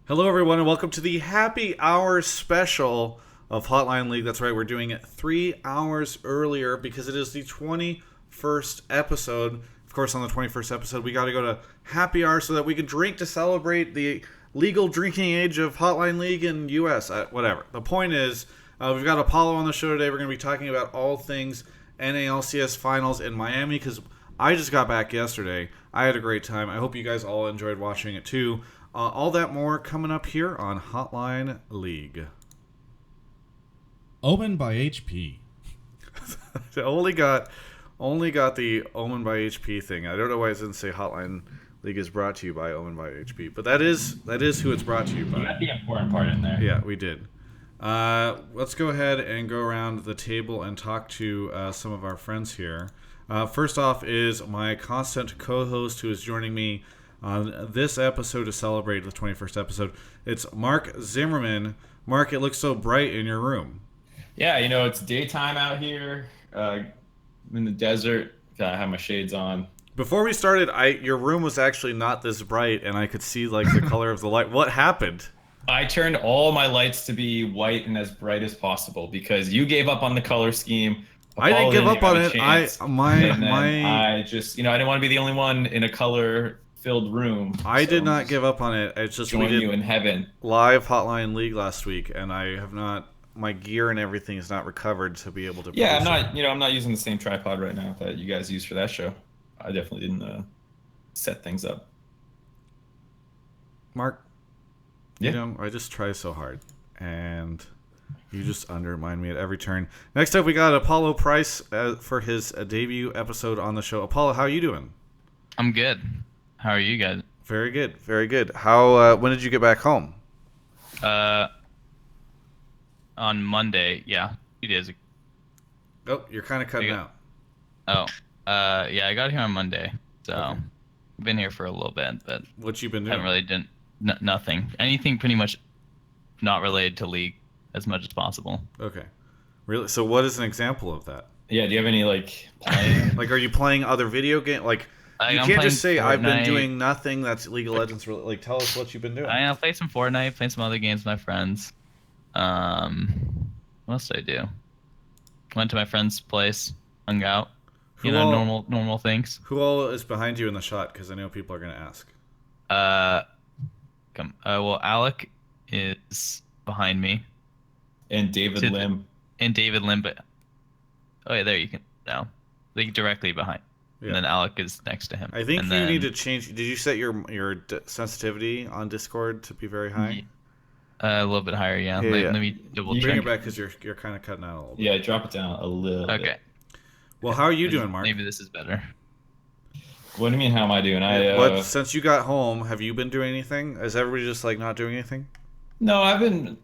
Hello, everyone, and welcome to the happy hour special of Hotline League. That's right, we're doing it 3 hours earlier because it is the 21st episode. Of course, on the 21st episode, we got to go to happy hour so that we can drink to celebrate the legal drinking age of Hotline League in U.S. Whatever. The point is, we've got Apollo on the show today. We're going to be talking about all things LCS Finals in Miami because I just got back yesterday. I had a great time. I hope you guys all enjoyed watching it too. All that more coming up here on Hotline League. Omen by HP. only got the Omen by HP thing. I don't know why I didn't say Hotline League is brought to you by Omen by HP, but that is who it's brought to you by. You got the important part in there. Yeah, we did. Let's go ahead and go around the table and talk to some of our friends here. First off is my constant co-host who is joining me on this episode to celebrate the 21st episode. It's Mark Zimmerman. Mark, it looks so bright in your room. Yeah, it's daytime out here. I'm in the desert. I have my shades on. Before we started, your room was actually not this bright, and I could see like the color of the light. What happened? I turned all my lights to be white and as bright as possible because you gave up on the color scheme. I didn't give up on it. I just, I didn't want to be the only one in a color-filled room. I did not give up on it. It's just we did you in heaven. Live Hotline League last week, and I have not. My gear and everything is not recovered to be able to. Yeah, I'm not using the same tripod right now that you guys used for that show. I definitely didn't set things up. Mark, yeah, I just try so hard, and you just undermine me at every turn. Next up, we got Apollo Price for his debut episode on the show. Apollo, how are you doing? I'm good. How are you guys? Very good, very good. How? When did you get back home? On Monday. Yeah, 2 days ago. Oh, you're kind of cutting out. Oh, yeah, I got here on Monday, so okay. I've been here for a little bit, but what you been doing? Haven't really done nothing. Anything pretty much not related to League as much as possible. Okay, really? So, what is an example of that? Yeah, do you have any playing? Like, are you playing other video games? You can't just say Fortnite. I've been doing nothing that's League of Legends. Tell us what you've been doing. I play some Fortnite, play some other games with my friends. What else did I do? Went to my friend's place, hung out. Normal things. Who all is behind you in the shot? Because I know people are going to ask. Well, Alec is behind me. And David Lim. But oh yeah, there you can now. Like directly behind. Yeah. And then Alec is next to him. I think you need to change. Did you set your sensitivity on Discord to be very high? A little bit higher, yeah. Let me double check. Bring it back because you're kind of cutting out a little bit. Yeah, drop it down a little bit. Okay. Well, how are you doing, Mark? Maybe this is better. What do you mean, how am I doing? Since you got home, have you been doing anything? Is everybody just not doing anything? No, I've been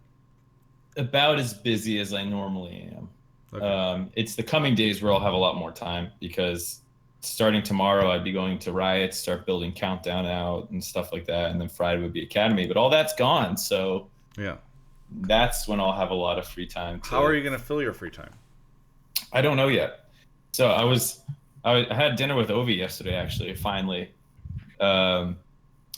about as busy as I normally am. Okay. It's the coming days where I'll have a lot more time because starting tomorrow, I'd be going to Riot, start building Countdown out and stuff like that, and then Friday would be Academy. But all that's gone, so yeah, that's when I'll have a lot of free time. How are you going to fill your free time? I don't know yet. So I had dinner with Ovi yesterday, actually, finally, and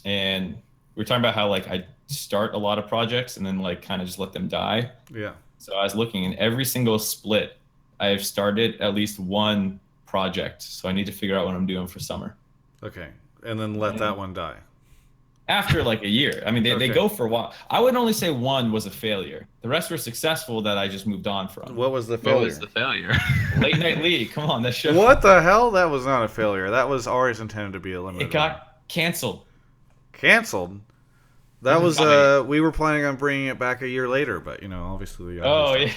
we were talking about how I start a lot of projects and then kind of just let them die. Yeah. So I was looking, in every single split, I have started at least one project. So I need to figure out what I'm doing for summer. Okay, and then let that one die. After a year. I mean, they go for a while. I would only say one was a failure. The rest were successful that I just moved on from. What was the failure? Late Night League. Come on, that show. What the hell? That was not a failure. That was always intended to be a limited. It got canceled. Canceled? That was, we were planning on bringing it back a year later, but, obviously. Yeah.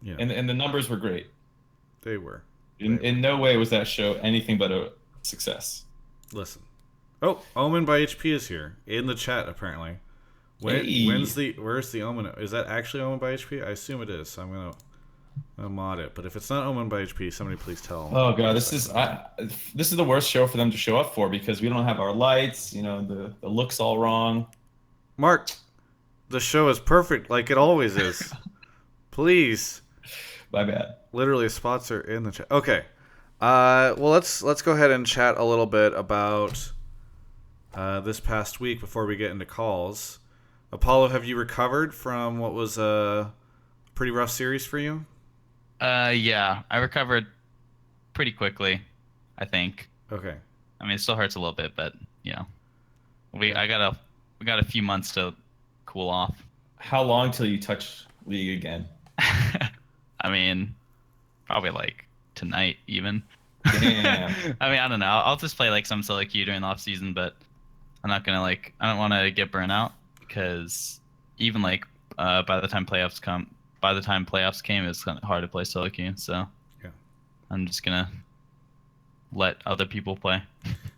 And the numbers were great. They were. In no way was that show anything but a success. Listen. Oh, Omen by HP is here in the chat apparently. Where's the Omen? Is that actually Omen by HP? I assume it is. So I'm gonna mod it. But if it's not Omen by HP, somebody please tell. Oh god, this is the worst show for them to show up for because we don't have our lights. The look's all wrong. Mark, the show is perfect like it always is. Please. My bad. Literally, spots are in the chat. Okay. Well, let's go ahead and chat a little bit about this past week before we get into calls. Apollo, have you recovered from what was a pretty rough series for you? Yeah, I recovered pretty quickly, I think. Okay. I mean, it still hurts a little bit, but we got a few months to cool off. How long till you touch League again? I mean, probably like tonight even. Damn. I mean, I don't know. I'll just play like some solo queue during the off season, but I'm not gonna I don't want to get burnt out because even like by the time playoffs came, it's kind of hard to play solo queue. So yeah, I'm just gonna let other people play.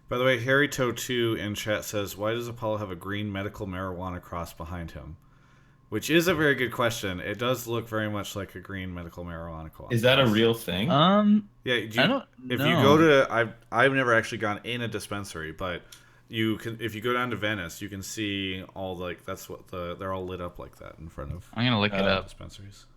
By the way, Harry Toe 2 in chat says, "Why does Apollo have a green medical marijuana cross behind him?" Which is a very good question. It does look very much like a green medical marijuana cross. Is that a real thing? Yeah. I don't know. If you go to, I've never actually gone in a dispensary, but you can. If you go down to Venice, you can see all that's what they're all lit up like that in front of. I'm gonna look it up. Dispensaries.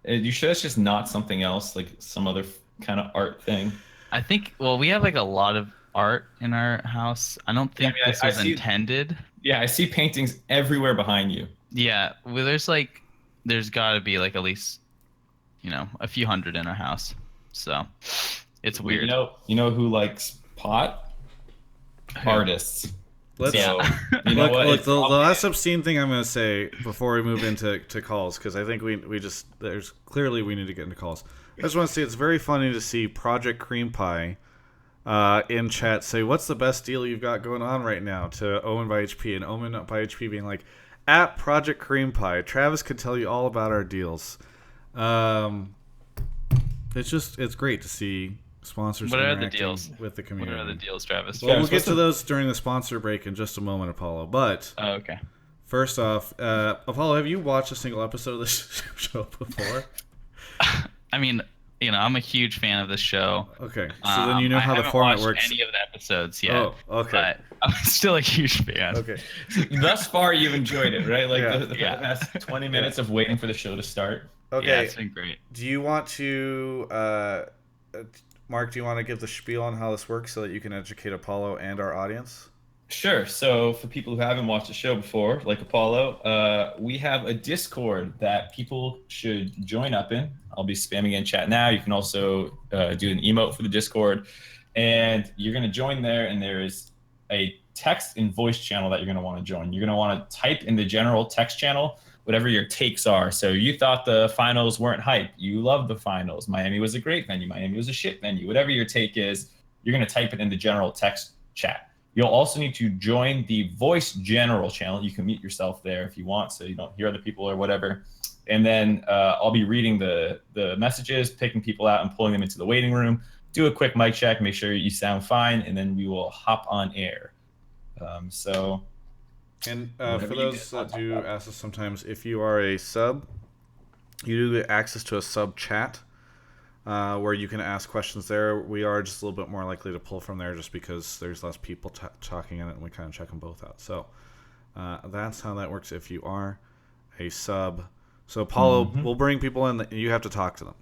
You sure it's just not something else, like some other kind of art thing? I think. Well, we have like a lot of art in our house. I don't think this was intended. Yeah, I see paintings everywhere behind you. Yeah, well, there's got to be like at least, a few hundred in our house. So, it's weird. You know who likes pot? Artists. Let's. So, look, the last obscene thing I'm going to say before we move into calls, because I think we we need to get into calls. I just want to say it's very funny to see Project Cream Pie in chat say, "What's the best deal you've got going on right now?" to Omen by HP, and Omen by HP being like, "At Project Cream Pie, Travis could tell you all about our deals." It's great to see sponsors what are the interacting deals with the community. What are the deals, Travis? Well, we'll get to those during the sponsor break in just a moment, Apollo. But okay. First off, Apollo, have you watched a single episode of this show before? I mean, I'm a huge fan of this show. Okay, so then you know how the format works. I haven't watched any of the episodes yet. Oh, okay. But I'm still a huge fan. Okay. Thus far, you've enjoyed it, right? Like Yeah. the past 20 minutes of waiting for the show to start. Okay. Yeah, it's been great. Do you want to, Mark, do you want to give the spiel on how this works so that you can educate Apollo and our audience? Sure. So for people who haven't watched the show before, like Apollo, we have a Discord that people should join up in. I'll be spamming in chat now. You can also do an emote for the Discord. And you're going to join there, and there is a text and voice channel that you're going to want to join. You're going to want to type in the general text channel whatever your takes are. So you thought the finals weren't hype. You loved the finals. Miami was a great venue. Miami was a shit venue. Whatever your take is, you're going to type it in the general text chat. You'll also need to join the voice general channel. You can mute yourself there if you want, so you don't hear other people or whatever. And then I'll be reading the messages, picking people out and pulling them into the waiting room. Do a quick mic check, make sure you sound fine, and then we will hop on air. And for those that do ask us sometimes, if you are a sub, you do get access to a sub chat where you can ask questions there. We are just a little bit more likely to pull from there just because there's less people talking in it, and we kind of check them both out. So that's how that works if you are a sub. So Apollo, we'll bring people in. You have to talk to them.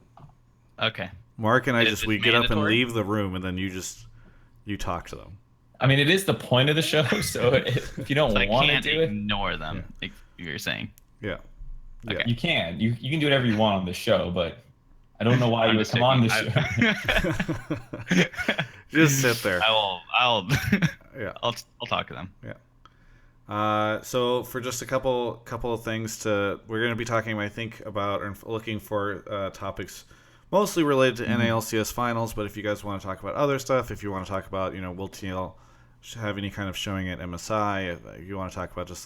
Okay. Mark and I we get up and mandatory? leave the room, and then you talk to them. I mean, it is the point of the show, so if you don't want to do it, ignore them, like you're saying. Yeah. Okay. You can. You can do whatever you want on the show, but I don't know why you would come on the show. Just sit there. I'll Yeah. I'll talk to them. Yeah. So for just a couple of things we're going to be talking, I think, about or looking for topics mostly related to NALCS finals. But if you guys want to talk about other stuff, if you want to talk about, will TL have any kind of showing at MSI? If you want to talk about just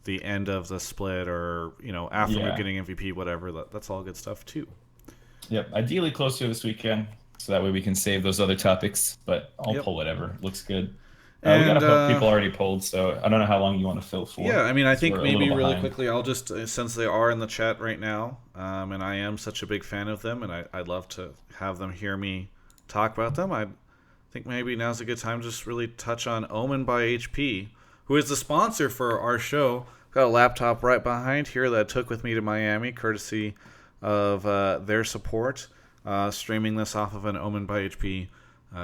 the end of the split, or after we're getting MVP, whatever, that's all good stuff too. Yep. Ideally closer this weekend, so that way we can save those other topics. But I'll pull whatever looks good. We got a people already pulled, so I don't know how long you want to fill for. Yeah, I mean, I think maybe really quickly, I'll just, since they are in the chat right now, and I am such a big fan of them, and I'd love to have them hear me talk about them, I think maybe now's a good time to just really touch on Omen by HP, who is the sponsor for our show. Got a laptop right behind here that I took with me to Miami, courtesy of their support, streaming this off of an Omen by HP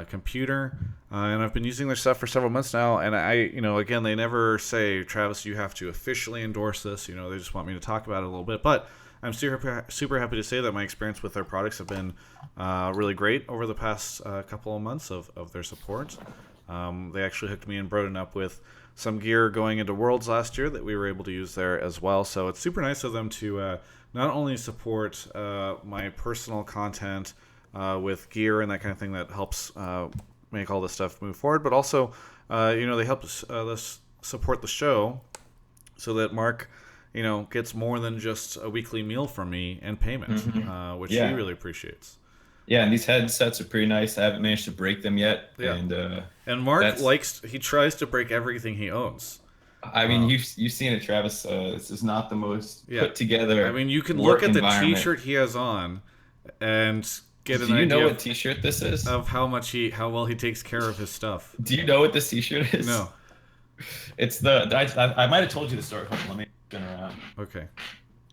computer, and I've been using their stuff for several months now. And again, they never say, Travis, you have to officially endorse this. They just want me to talk about it a little bit. But I'm super happy to say that my experience with their products have been really great over the past couple of months of their support. They actually hooked me and Broden up with some gear going into Worlds last year that we were able to use there as well. So it's super nice of them to not only support my personal content with gear and that kind of thing that helps make all this stuff move forward, but also, they help us support the show so that Mark, gets more than just a weekly meal from me and payment, which he really appreciates. Yeah, and these headsets are pretty nice. I haven't managed to break them yet. Yeah. And Mark he tries to break everything he owns. I mean, you've seen it, Travis. This is not the most put together. I mean, you can look at the T-shirt he has on and get an idea. Do you know what T-shirt this is? Of how well he takes care of his stuff. Do you know what this T-shirt is? No. It's I might have told you the story. Hold on, let me spin around. Okay.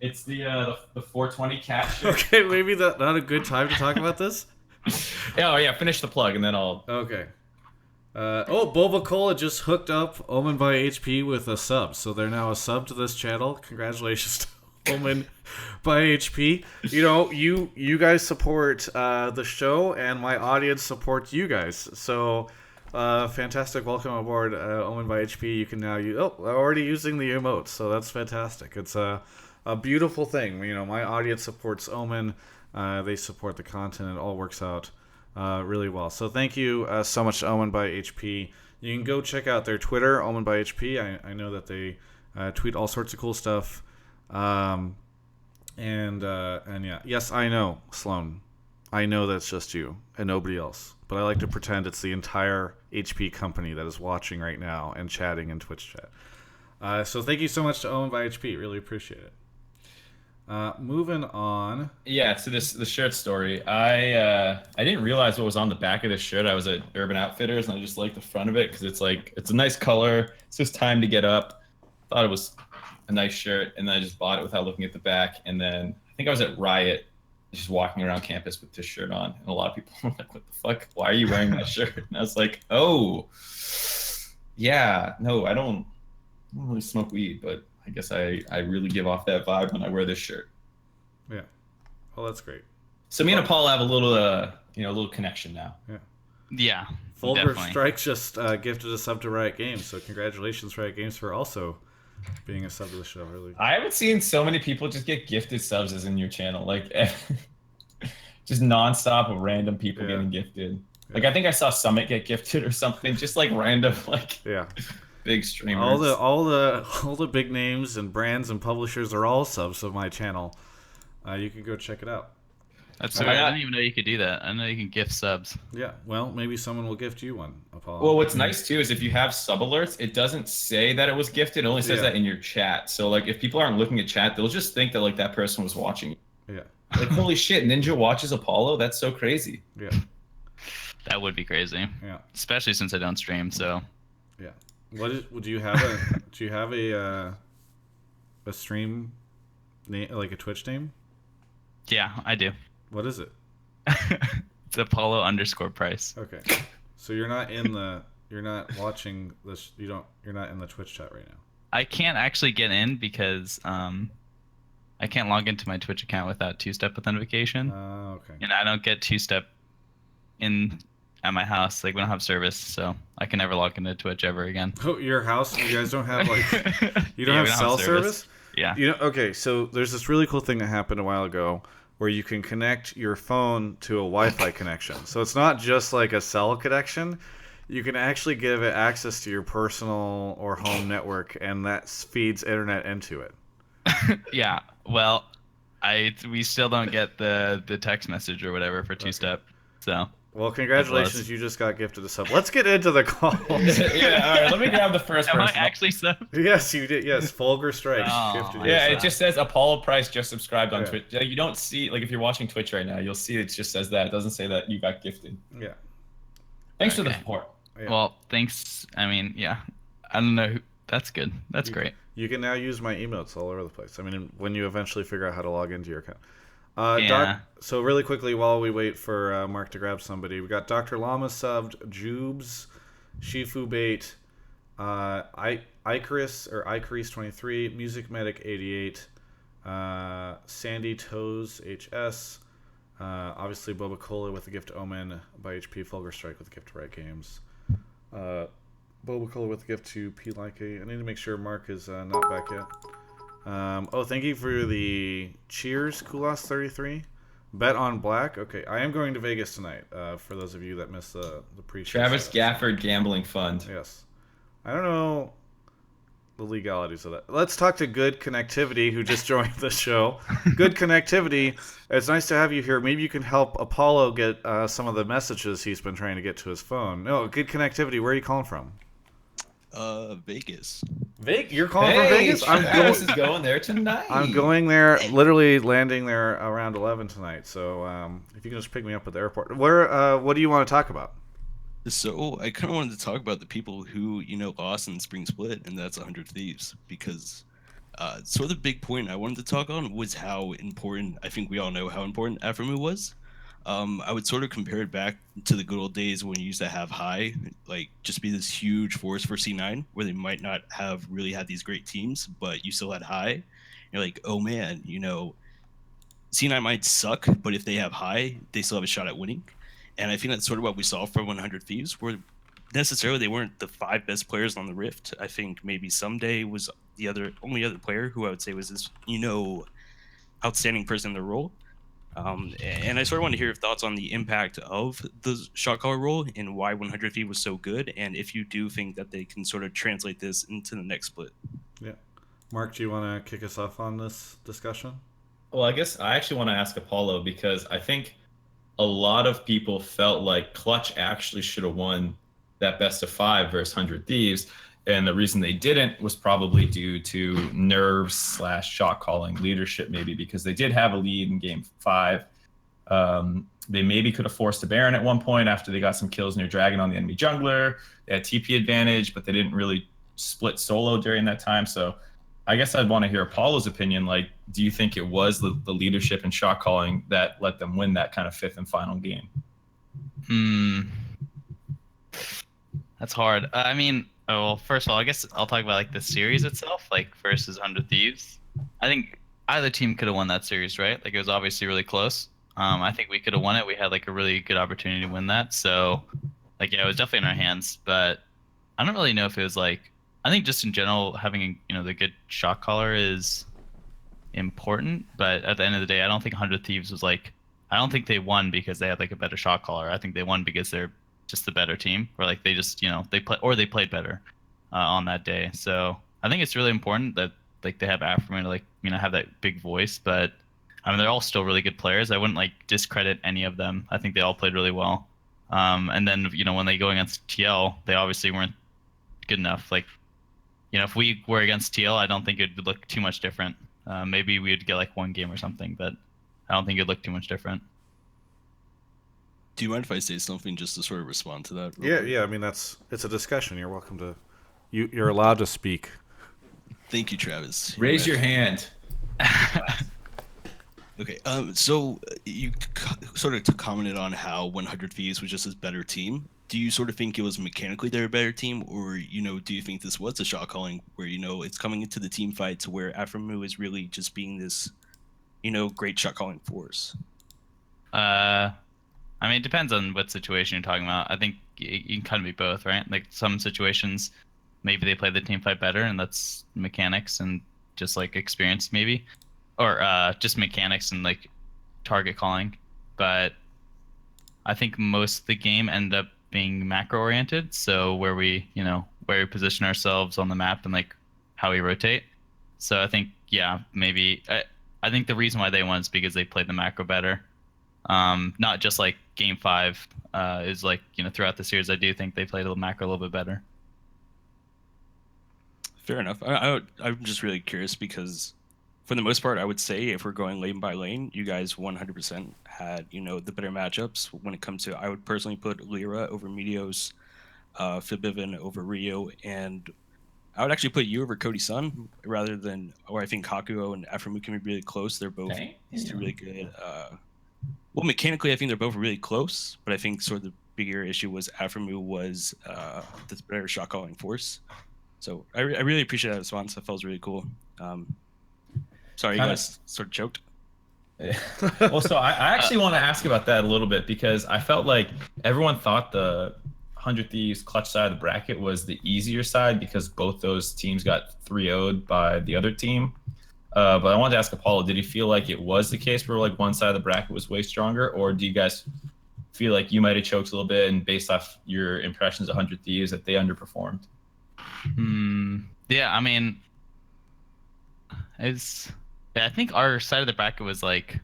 It's the 420 cat shirt. Okay, maybe not a good time to talk about this. Finish the plug and then I'll. Okay. Boba Cola just hooked up Omen by HP with a sub, so they're now a sub to this channel. Congratulations to Omen by HP. You guys support the show, and my audience supports you guys. So, fantastic! Welcome aboard, Omen by HP. You can now use. Already using the emotes, so that's fantastic. It's a beautiful thing. My audience supports Omen. They support the content. It all works out really well. So thank you so much to Omen by HP. You can go check out their Twitter, Omen by HP. I know that they tweet all sorts of cool stuff. And yeah, yes, I know, Sloan. I know that's just you and nobody else. But I like to pretend it's the entire HP company that is watching right now and chatting in Twitch chat. So thank you so much to Omen by HP. Really appreciate it. Moving on. Yeah, so the shirt story. I didn't realize what was on the back of this shirt. I was at Urban Outfitters and I just like the front of it because it's a nice color. It's just time to get up. Thought it was a nice shirt, and then I just bought it without looking at the back. And then I think I was at Riot, just walking around campus with this shirt on, and a lot of people were like, "What the fuck? Why are you wearing that shirt?" And I was like, "Oh, yeah, no, I don't really smoke weed, but I guess I really give off that vibe when I wear this shirt." Yeah. Well, that's great. So me and Paul have a little connection now. Yeah. Yeah. Fulgur definitely. Strikes just gifted a sub to Riot Games, so congratulations, Riot Games, for also being a sub to the show. Really. I haven't seen so many people just get gifted subs as in your channel, like just nonstop of random people getting gifted. Yeah. Like I think I saw Summit get gifted or something, just like random big streamers. All the big names and brands and publishers are all subs of my channel. You can go check it out. That's weird. I didn't even know you could do that. I know you can gift subs. Yeah, well, maybe someone will gift you one, Apollo. Well, what's nice too is if you have sub alerts, it doesn't say that it was gifted. It only says that in your chat. So like if people aren't looking at chat, they'll just think that like that person was watching you. Yeah. Like holy shit, Ninja watches Apollo? That's so crazy. Yeah. That would be crazy. Yeah. Especially since I don't stream, so. Yeah. Do you have a stream name, like a Twitch name? Yeah, I do. What is it? It's Apollo_price. Okay. So you're not watching this. You're not in the Twitch chat right now. I can't actually get in because I can't log into my Twitch account without two-step authentication. Okay. And I don't get two-step in at my house. Like we don't have service, so I can never log into Twitch ever again. Oh, your house? You guys don't have you don't have cell service? Yeah. Okay, so there's this really cool thing that happened a while ago where you can connect your phone to a Wi-Fi connection. So it's not just like a cell connection. You can actually give it access to your personal or home network, and that feeds internet into it. Yeah. Well, we still don't get the text message or whatever for two-step. So. Well, congratulations! You just got gifted a sub. Let's get into the calls. Yeah, all right. Let me grab the first person. Am I actually sub? Yes, you did. Yes, Fulgur Strikes gifted you. Yeah, it just says Apollo Price just subscribed on Twitch. You don't see if you're watching Twitch right now, you'll see it just says that. It doesn't say that you got gifted. Yeah. Thanks for the support. Yeah. Well, thanks. I mean, yeah. I don't know. That's good. That's great. You can now use my emotes all over the place. I mean, when you eventually figure out how to log into your account. Yeah. So really quickly, while we wait for Mark to grab somebody, we got Dr. Llama subbed, Jubes, Shifu Bait, Icarus 23, Music Medic 88, Sandy Toes HS, obviously Boba Cola with the gift Omen by HP, Fulgur Strike with the gift to Right Games, Boba Cola with the gift to P Like A. I need to make sure Mark is not back yet. Thank you for the cheers, Kulas 33. Bet on black. Okay, I am going to Vegas tonight. For those of you that missed the pre-show. Travis Gafford Gambling Fund. Yes, I don't know the legalities of that. Let's talk to Good Connectivity, who just joined the show. Good Connectivity, it's nice to have you here. Maybe you can help Apollo get some of the messages he's been trying to get to his phone. No, Good Connectivity. Where are you calling from? Vegas. You're calling from Vegas? Travis is going there tonight. I'm going there, literally landing there around 11 tonight. So if you can just pick me up at the airport. What do you want to talk about? So I kind of wanted to talk about the people who, lost in the spring split, and that's 100 Thieves, because sort of the big point I wanted to talk on was how important, I think we all know how important Afremu was. I would sort of compare it back to the good old days when you used to have High, like just be this huge force for C9, where they might not have really had these great teams, but you still had High. You're like, oh man, C9 might suck, but if they have High, they still have a shot at winning. And I think that's sort of what we saw for 100 Thieves, where necessarily they weren't the 5 best players on the Rift. I think maybe Someday was the only other player who I would say was this, outstanding person in the role. And I sort of want to hear your thoughts on the impact of the shot caller role and why 100 Feet was so good, and if you do think that they can sort of translate this into the next split. Yeah. Mark, do you want to kick us off on this discussion? Well, I guess I actually want to ask Apollo, because I think a lot of people felt like Clutch actually should have won that best of 5 versus 100 Thieves. And the reason they didn't was probably due to nerves / shot calling leadership, maybe because they did have a lead in game 5. They maybe could have forced a Baron at one point after they got some kills near Dragon on the enemy jungler. They had TP advantage, but they didn't really split solo during that time. So I guess I'd want to hear Apollo's opinion. Like, do you think it was the leadership and shot calling that let them win that kind of 5th and final game? That's hard. I mean, well, first of all, I guess I'll talk about like the series itself, like versus 100 Thieves. I think either team could have won that series, right? Like it was obviously really close. I think we could have won it. We had like a really good opportunity to win that. So, like, yeah, it was definitely in our hands. But I don't really know if it was like. I think just in general, having the good shot caller is important. But at the end of the day, I don't think 100 Thieves was like. I don't think they won because they had like a better shot caller. I think they won because they're just the better team, or like they just they played better on that day. So I think it's really important that like they have Afremu to like have that big voice. But I mean, they're all still really good players. I wouldn't like discredit any of them. I think they all played really well. And then when they go against TL, they obviously weren't good enough. Like if we were against TL, I don't think it would look too much different. Maybe we would get like one game or something, but I don't think it'd look too much different. Do you mind if I say something just to sort of respond to that? Yeah. I mean, it's a discussion. You're welcome to. You're allowed to speak. Thank you, Travis. Raise your hand. Okay. So you sort of commented on how 100 Thieves was just a better team. Do you sort of think it was mechanically they're a better team, or do you think this was a shot calling where it's coming into the team fight to where Afremu is really just being this, great shot calling force? I mean, it depends on what situation you're talking about. I think you can kind of be both, right? Like some situations, maybe they play the team fight better, and that's mechanics and just like experience, maybe, or just mechanics and like target calling. But I think most of the game ended up being macro oriented, so where we position ourselves on the map and like how we rotate. So I think maybe I think the reason why they won is because they played the macro better. Not just like game 5 is like throughout the series. I do think they played the macro a little bit better. Fair enough. I'm just really curious because for the most part, I would say if we're going lane by lane, you guys 100% had the better matchups when it comes to. I would personally put Lyra over Meteos, Fibivin over Rio, and I would actually put you over Cody Sun rather than, or I think Hakuho and Afremu can be really close. They're both these two really good. Well, mechanically, I think they're both really close, but I think sort of the bigger issue was Afremu was the better shot calling force. So I really appreciate that response. That felt really cool. Sorry, you guys sort of choked. Well, so I actually want to ask about that a little bit because I felt like everyone thought the 100 Thieves clutch side of the bracket was the easier side because both those teams got 3-0'd by the other team. But I wanted to ask Apollo, did you feel like it was the case where like one side of the bracket was way stronger, or do you guys feel like you might have choked a little bit and based off your impressions of 100 Thieves that they underperformed? Yeah, I mean, I think our side of the bracket was like,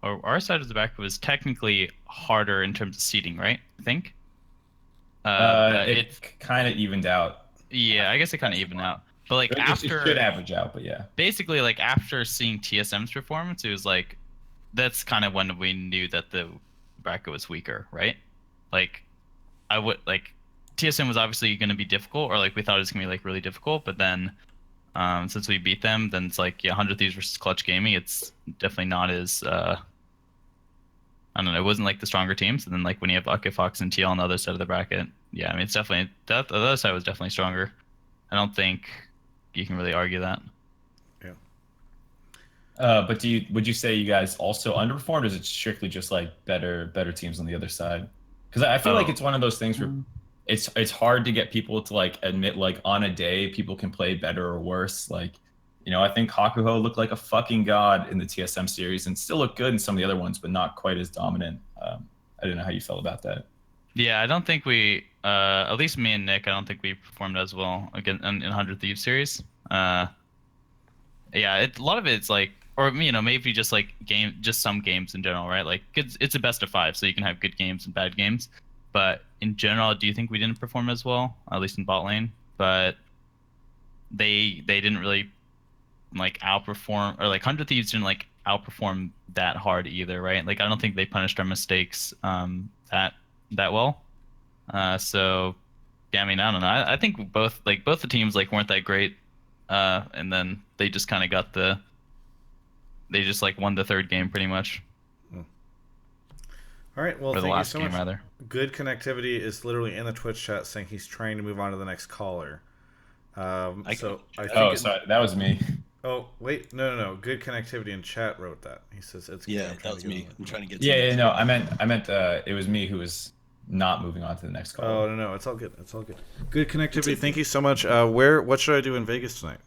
or our side of the bracket was technically harder in terms of seeding, right? I think. It kind of evened out. Yeah, I guess it kind of evened out. But like It should average out, but yeah. Basically, like after seeing TSM's performance, it was like that's kind of when we knew that the bracket was weaker, right? Like I would like TSM was obviously going to be difficult, or like we thought it was going to be like really difficult, but then since we beat them, then it's like 100 Thieves versus Clutch Gaming. It's definitely not as I don't know. It wasn't like the stronger teams, and then like when you have Bucket Fox and TL on the other side of the bracket, yeah, I mean it's definitely the other side was definitely stronger. I don't think you can really argue that. Yeah. But would you say you guys also underperformed, or is it strictly just like better teams on the other side? Because I feel like it's one of those things where it's hard to get people to like admit like on a day people can play better or worse. Like, I think Hakuho looked like a fucking god in the TSM series and still looked good in some of the other ones, but not quite as dominant. I don't know how you felt about that. Yeah, I don't think we, at least me and Nick, I don't think we performed as well again in 100 Thieves series. Yeah, a lot of it's like, or maybe just like just some games in general, right? Like it's a best of 5, so you can have good games and bad games. But in general, do you think we didn't perform as well, at least in bot lane? But they didn't really like outperform, or like 100 Thieves didn't like outperform that hard either, right? Like I don't think they punished our mistakes that well. So yeah, I mean, I don't know. I think both the teams like weren't that great, and then they just kind of they just like won the third game pretty much. All right, well, or the thank last you so game much. Rather. Good Connectivity is literally in the Twitch chat saying he's trying to move on to the next caller. I think that was me. Oh wait, no. Good Connectivity in chat wrote that. He says it's yeah, that was me. I'm trying to get. No, I meant it was me who was not moving on to the next call. Oh no, it's all good. Good Connectivity. Thank you so much. What should I do in Vegas tonight?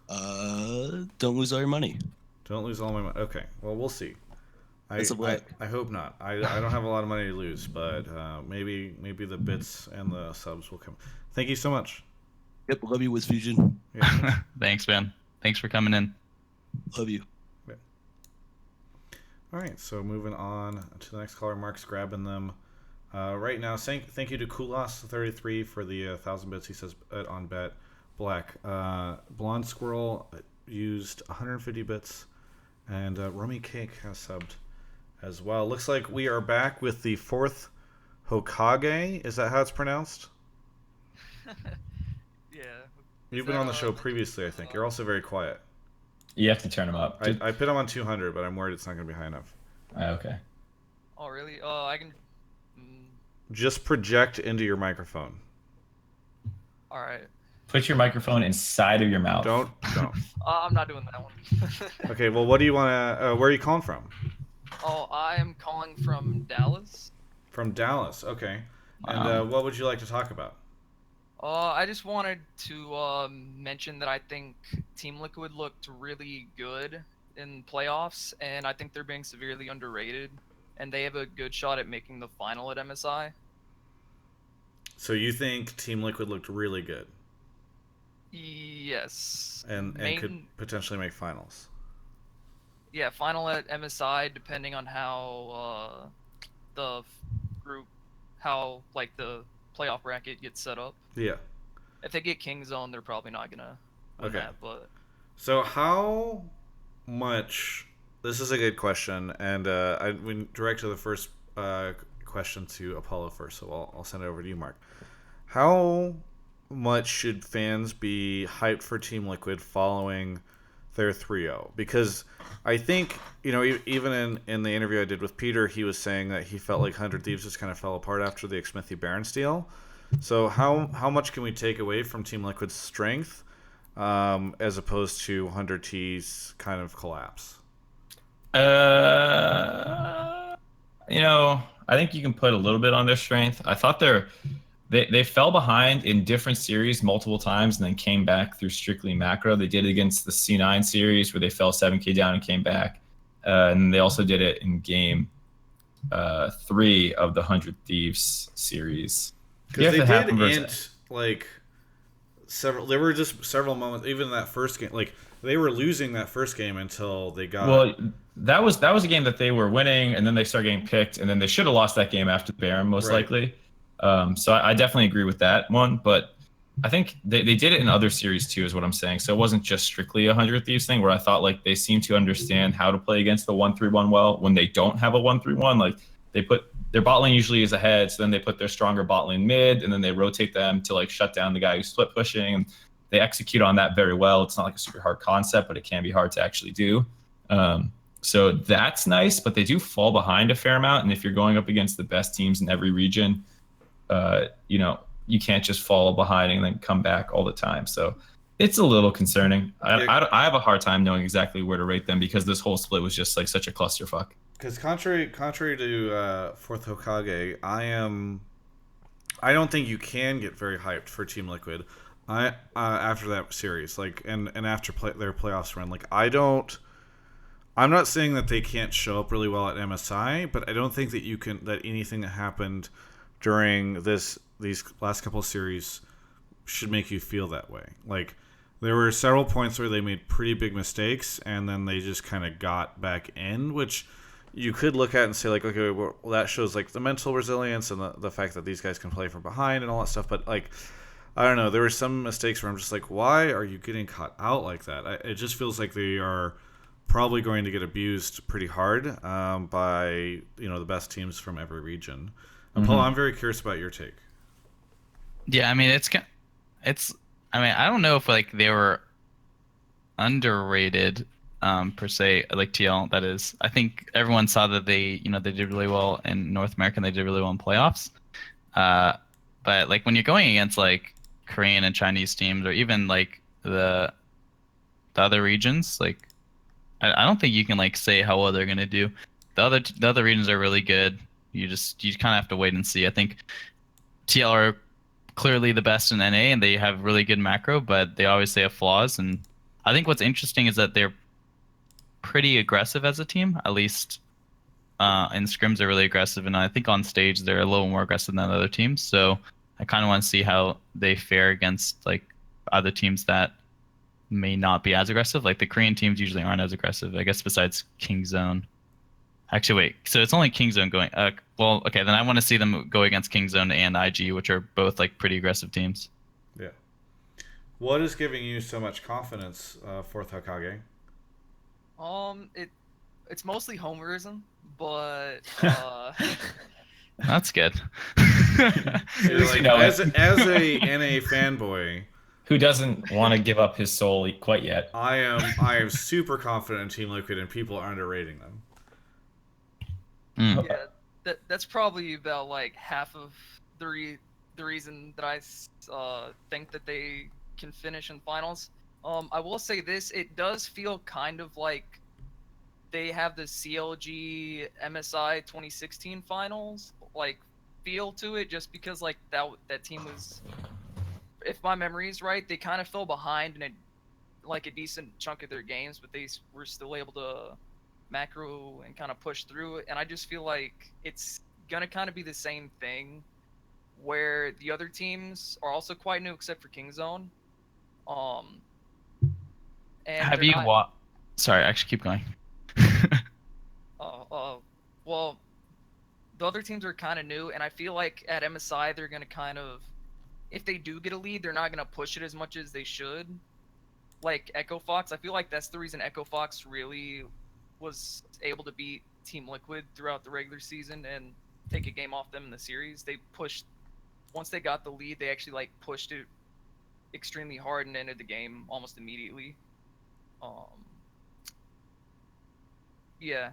Don't lose all your money. Don't lose all my money. Okay, well we'll see. I hope not. I don't have a lot of money to lose, but maybe the bits and the subs will come. Thank you so much. Yep, love you, WizFusion. Yeah. Thanks, man. Thanks for coming in. Love you. Yeah. All right, so moving on to the next caller. Mark's grabbing them right now. Thank you to Kulas33 for the 1,000 bits. He says on bet. Black. Blonde Squirrel used 150 bits, and Rummy Cake has subbed as well. Looks like we are back with the 4th Hokage. Is that how it's pronounced? Yeah. You've been on the show previously, I think. You're also very quiet. You have to turn him up. I put him on 200, but I'm worried it's not going to be high enough. Okay. Oh, really? Oh, I can... Just project into your microphone. All right. Put your microphone inside of your mouth. Don't. I'm not doing that one. Okay, well, what do you want to... where are you calling from? Oh, I am calling from Dallas. From Dallas, okay. And what would you like to talk about? I just wanted to mention that I think Team Liquid looked really good in playoffs, and I think they're being severely underrated, and they have a good shot at making the final at MSI. So you think Team Liquid looked really good? Yes. And could potentially make finals? Yeah, final at MSI, depending on how the group, like the playoff bracket gets set up. Yeah. If they get King Zone, they're probably not gonna win that. But so how much? This is a good question, and I we direct to the first question to Apollo first. So I'll send it over to you, Mark. How much should fans be hyped for Team Liquid following their 3-0? Because I think, even in the interview I did with Peter, he was saying that he felt like 100 Thieves just kind of fell apart after the Xmithy Barons deal. So how much can we take away from Team Liquid's strength as opposed to 100 T's kind of collapse? I think you can put a little bit on their strength. I thought they fell behind in different series multiple times and then came back through strictly macro. They did it against the C9 series where they fell 7k down and came back. And they also did it in game 3 of the 100 Thieves series. Because they did int there were just several moments, even in that first game, like they were losing that first game until they got. Well, that was a game that they were winning, and then they started getting picked, and then they should have lost that game after the Baron, most likely. So I definitely agree with that one, but I think they did it in other series too, is what I'm saying. So it wasn't just strictly a 100 Thieves thing, where I thought like they seem to understand how to play against the 1-3-1 well when they don't have a 1-3-1. Like they put their bot lane usually is ahead, so then they put their stronger bot lane mid, and then they rotate them to like shut down the guy who's split pushing. And they execute on that very well. It's not like a super hard concept, but it can be hard to actually do. So that's nice, but they do fall behind a fair amount. And if you're going up against the best teams in every region, you can't just fall behind and then come back all the time. So it's a little concerning. I have a hard time knowing exactly where to rate them because this whole split was just like such a clusterfuck. Because contrary to Fourth Hokage, I don't think you can get very hyped for Team Liquid. After that series, and after their playoffs run, I'm not saying that they can't show up really well at MSI, but I don't think that anything that happened during these last couple of series should make you feel that way. Like there were several points where they made pretty big mistakes, and then they just kind of got back in, which you could look at and say like, okay, well that shows like the mental resilience and the fact that these guys can play from behind and all that stuff, but like. I don't know. There were some mistakes where I'm just like, why are you getting caught out like that? It just feels like they are probably going to get abused pretty hard by the best teams from every region. Paul, I'm very curious about your take. Yeah, I mean I don't know if like they were underrated per se, like TL. That is, I think everyone saw that they did really well in North America and they did really well in playoffs. But like when you're going against like Korean and Chinese teams, or even like the other regions, like I don't think you can like say how well they're gonna do. The other regions are really good. You kind of have to wait and see. I think TL are clearly the best in NA, and they have really good macro, but they obviously have flaws. And I think what's interesting is that they're pretty aggressive as a team. At least in scrims, they're really aggressive, and I think on stage they're a little more aggressive than other teams. So I kind of want to see how they fare against like other teams that may not be as aggressive. Like the Korean teams usually aren't as aggressive, I guess, besides Kingzone. Actually, wait. So it's only Kingzone going. Well, okay. Then I want to see them go against Kingzone and IG, which are both like pretty aggressive teams. Yeah. What is giving you so much confidence, Fourth Hokage? It's mostly homerism, but That's good. Like, as a NA fanboy who doesn't want to give up his soul quite yet, I am super confident in Team Liquid, and people are underrating them. Yeah, that's probably about like half of the reason that I think that they can finish in finals. I will say this: it does feel kind of like they have the CLG MSI 2016 finals like feel to it, just because like that team was, if my memory is right, they kind of fell behind in a decent chunk of their games, but they were still able to macro and kind of push through. And I just feel like it's gonna kind of be the same thing, where the other teams are also quite new except for Kingzone. And have you Sorry, actually keep going. Well, the other teams are kind of new, and I feel like at MSI they're gonna kind of, if they do get a lead, they're not gonna push it as much as they should. Like Echo Fox, I feel like that's the reason Echo Fox really was able to beat Team Liquid throughout the regular season and take a game off them in the series. They pushed, once they got the lead, they actually like pushed it extremely hard and ended the game almost immediately. Yeah,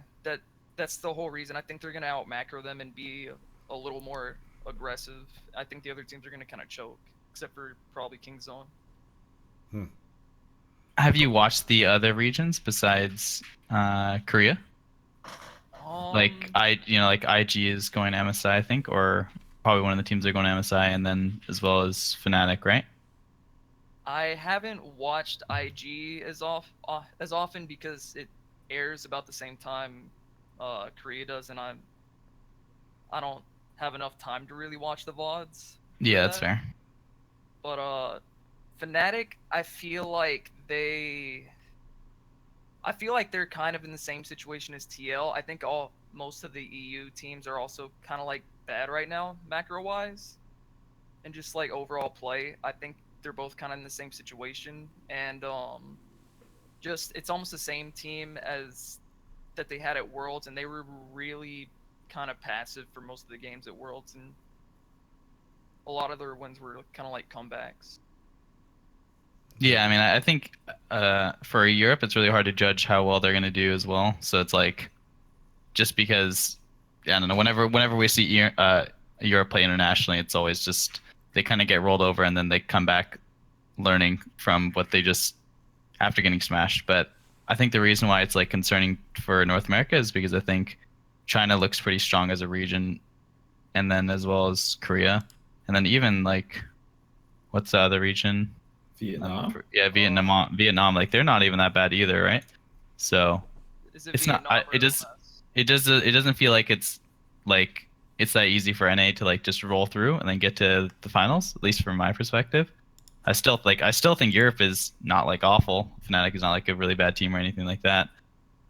that's the whole reason. I think they're gonna out macro them and be a little more aggressive. I think the other teams are gonna kind of choke, except for probably Kingzone. Have you watched the other regions besides Korea? Like like IG is going to MSI, I think, or probably one of the teams are going to MSI, and then as well as Fnatic, right? I haven't watched IG as often because it airs about the same time Korea does, and I don't have enough time to really watch the VODs. Yeah, that's fair. But Fnatic, I feel like they're kind of in the same situation as TL. I think most of the EU teams are also kind of like bad right now, macro wise, and just like overall play. I think they're both kind of in the same situation, and just it's almost the same team as that they had at Worlds, and they were really kind of passive for most of the games at Worlds, and a lot of their wins were kind of like comebacks. Yeah, I mean, I think for Europe, it's really hard to judge how well they're going to do as well. So it's like, just because, I don't know, whenever we see Europe play internationally, it's always just they kind of get rolled over and then they come back learning from what they just after getting smashed. But I think the reason why it's like concerning for North America is because I think China looks pretty strong as a region, and then as well as Korea, and then even like what's the other region? Vietnam. Vietnam. Like they're not even that bad either, right? So Is it it's Vietnam not. or It US? doesn't feel like it's that easy for NA to like just roll through and then get to the finals. At least from my perspective, I still think Europe is not like awful. Fnatic is not like a really bad team or anything like that.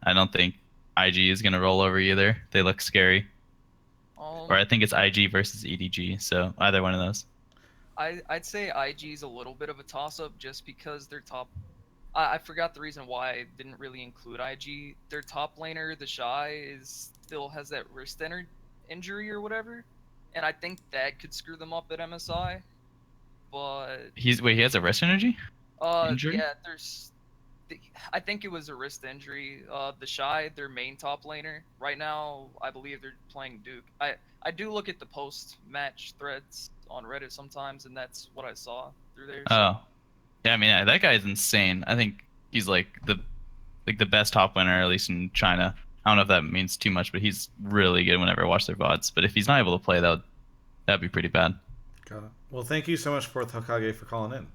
I don't think IG is gonna roll over either. They look scary. Or I think it's IG versus EDG. So either one of those. I'd say IG's a little bit of a toss-up just because their top. I forgot the reason why I didn't really include IG. Their top laner, the Shy, still has that wrist injury or whatever, and I think that could screw them up at MSI. But He has a wrist injury. Injury? yeah, I think it was a wrist injury. The Shy, their main top laner, right now, I believe they're playing Duke. I do look at the post-match threads on Reddit sometimes, and that's what I saw through there. So. Oh, yeah. I mean, that guy's insane. I think he's like the best top winner, at least in China. I don't know if that means too much, but he's really good whenever I watch their VODs. But if he's not able to play, that'd be pretty bad. Got it. Well, thank you so much, Fourth Hokage, for calling in.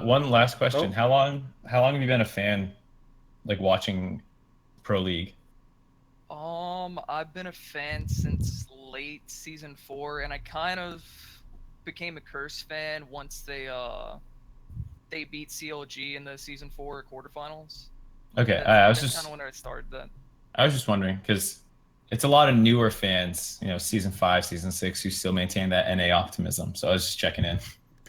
One last question. Oh. How long have you been a fan, like watching Pro League? I've been a fan since late season 4, and I kind of became a Curse fan once they beat CLG in the season 4 quarterfinals. Okay, That's kind of when I started that. I was just wondering because it's a lot of newer fans, season 5, season 6, who still maintain that NA optimism. So I was just checking in.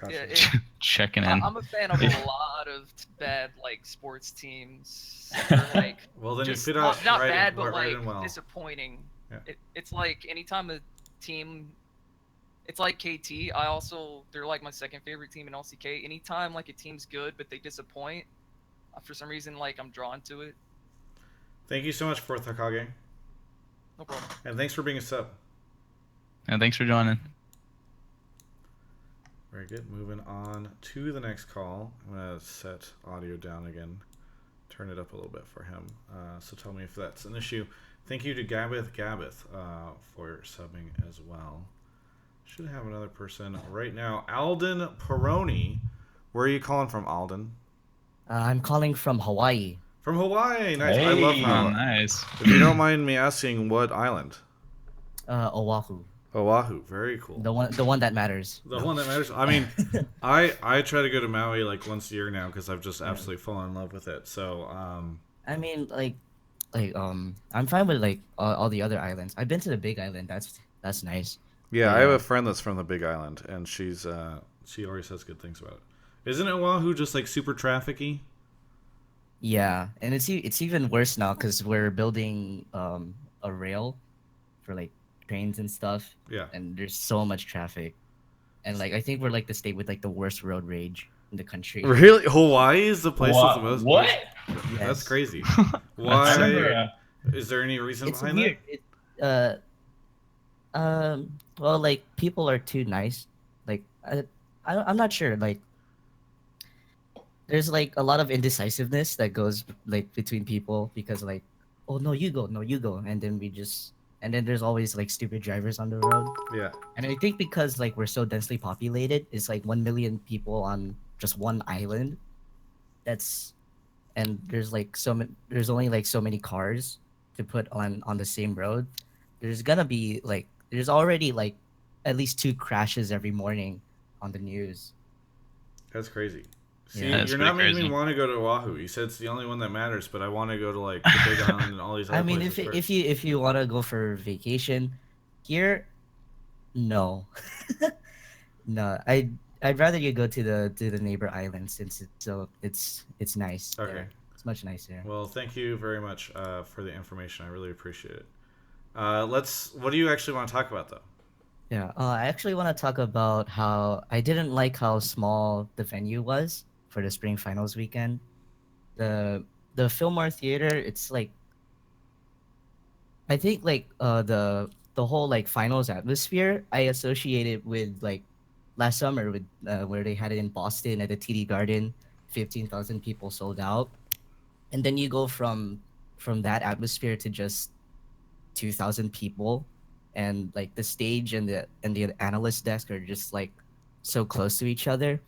Gotcha. Yeah, Checking in. I'm a fan of a lot of bad sports teams. Like, well, then just you fit out not right bad, in, but right in well. disappointing. Yeah. It's like anytime a team, it's like KT. They're like my second favorite team in LCK. Anytime like a team's good but they disappoint, for some reason I'm drawn to it. Thank you so much, Fourth Hokage. No problem. And thanks for being a sub. And thanks for joining. Very good. Moving on to the next call. I'm going to set audio down again. Turn it up a little bit for him. So tell me if that's an issue. Thank you to Gabbeth for subbing as well. Should have another person right now. Alden Peroni. Where are you calling from, Alden? I'm calling from Hawaii. From Hawaii. Nice. Hey. I love Oh, Hawaii. nice. If you don't mind me asking, what island? Oahu. Oahu. Very cool. The one that matters. The one that matters. I mean, I try to go to Maui once a year now because I've just absolutely fallen in love with it. So, I mean, I'm fine with all the other islands. I've been to the Big Island. That's nice. yeah, I have a friend that's from the Big Island, and she always says good things about it. Isn't Oahu just super trafficky? Yeah, and it's even worse now because we're building a rail for trains and stuff. Yeah. And there's so much traffic, and I think we're the state with the worst road rage. in the country. Really? Hawaii is the place with the most. What? That's Yes. crazy. I Why? remember. Is there any reason It's behind weird. Well, like people are too nice. Like I'm not sure. Like there's like a lot of indecisiveness that goes like between people because like, oh no, you go, no, you go, and then there's always like stupid drivers on the road. that? Yeah. And I think because like we're so densely populated, it's like 1 million people on just one island. That's and there's like there's only like so many cars to put on the same road. There's gonna be like there's already like at least 2 crashes every morning on the news. That's crazy. See, Yeah. That's you're pretty not making me crazy. want to go to Oahu. You said it's the only one that matters, but I want to go to like the Big Island and all these other I mean, places. if you want to go for vacation, here, no, no. I'd rather you go to the neighbor island since it's nice. Okay. There. It's much nicer. Well, thank you very much for the information. I really appreciate it. What do you actually want to talk about, though? Yeah, I actually want to talk about how I didn't like how small the venue was for the spring finals weekend. The Fillmore Theater, it's like I think like the whole like finals atmosphere I associated with like last summer with where they had it in Boston at the TD Garden, 15,000 people sold out, and then you go from that atmosphere to just 2,000 people, and like the stage and the analyst desk are just like so close to each other.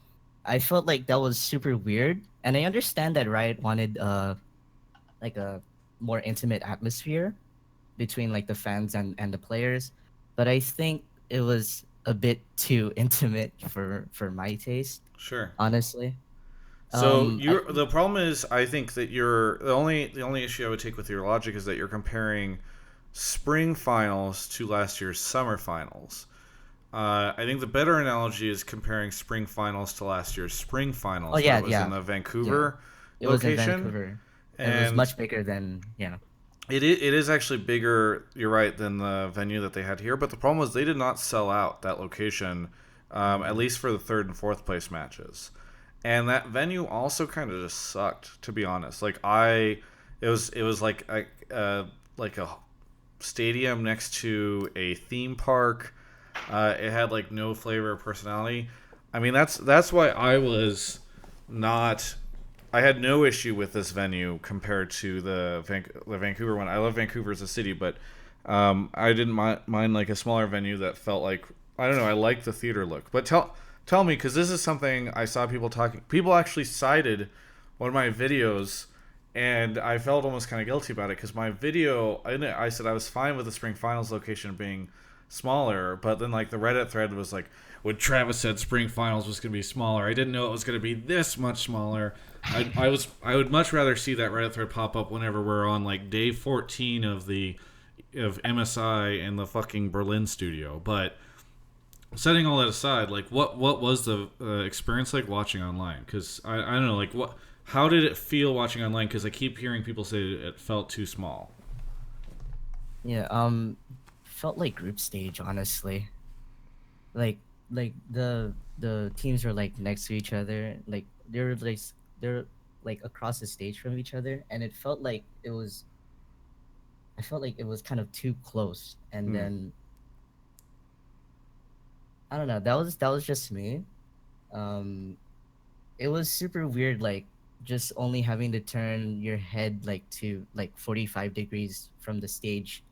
I felt like that was super weird, and I understand that Riot wanted like a more intimate atmosphere between like the fans and the players, but I think it was a bit too intimate for my taste, Sure. honestly. So I the problem is, I think that you're the only issue I would take with your logic is that you're comparing spring finals to last year's summer finals. I think the better analogy is comparing spring finals to last year's spring finals. Oh, yeah, that was yeah. in the Vancouver it was in location. Vancouver. And it was And much bigger than it is actually bigger. You're right, than the venue that they had here. But the problem was they did not sell out that location, at least for the third and fourth place matches. And that venue also kind of just sucked, to be honest. It was like a stadium next to a theme park. It had like no flavor or personality. I mean, that's why I had no issue with this venue compared to the Vancouver one. I love Vancouver as a city, but I didn't mind like a smaller venue that felt like, I don't know, I like the theater look. But tell me, because this is something I saw people talking. People actually cited one of my videos, and I felt almost kind of guilty about it because my video, I said I was fine with the spring finals location being smaller, but then like the Reddit thread was like, when Travis said spring finals was going to be smaller, I didn't know it was going to be this much smaller. I would much rather see that Reddit thread pop up whenever we're on like day 14 of MSI and the fucking Berlin studio. But setting all that aside, like what was the experience like watching online? Because I don't know, like how did it feel watching online? Because I keep hearing people say it felt too small. Yeah, felt like group stage, honestly. Like the teams were like next to each other, like they're like across the stage from each other, and it felt like I felt like it was kind of too close. And then I don't know, that was just me. It was super weird, like just only having to turn your head like to like 45 degrees from the stage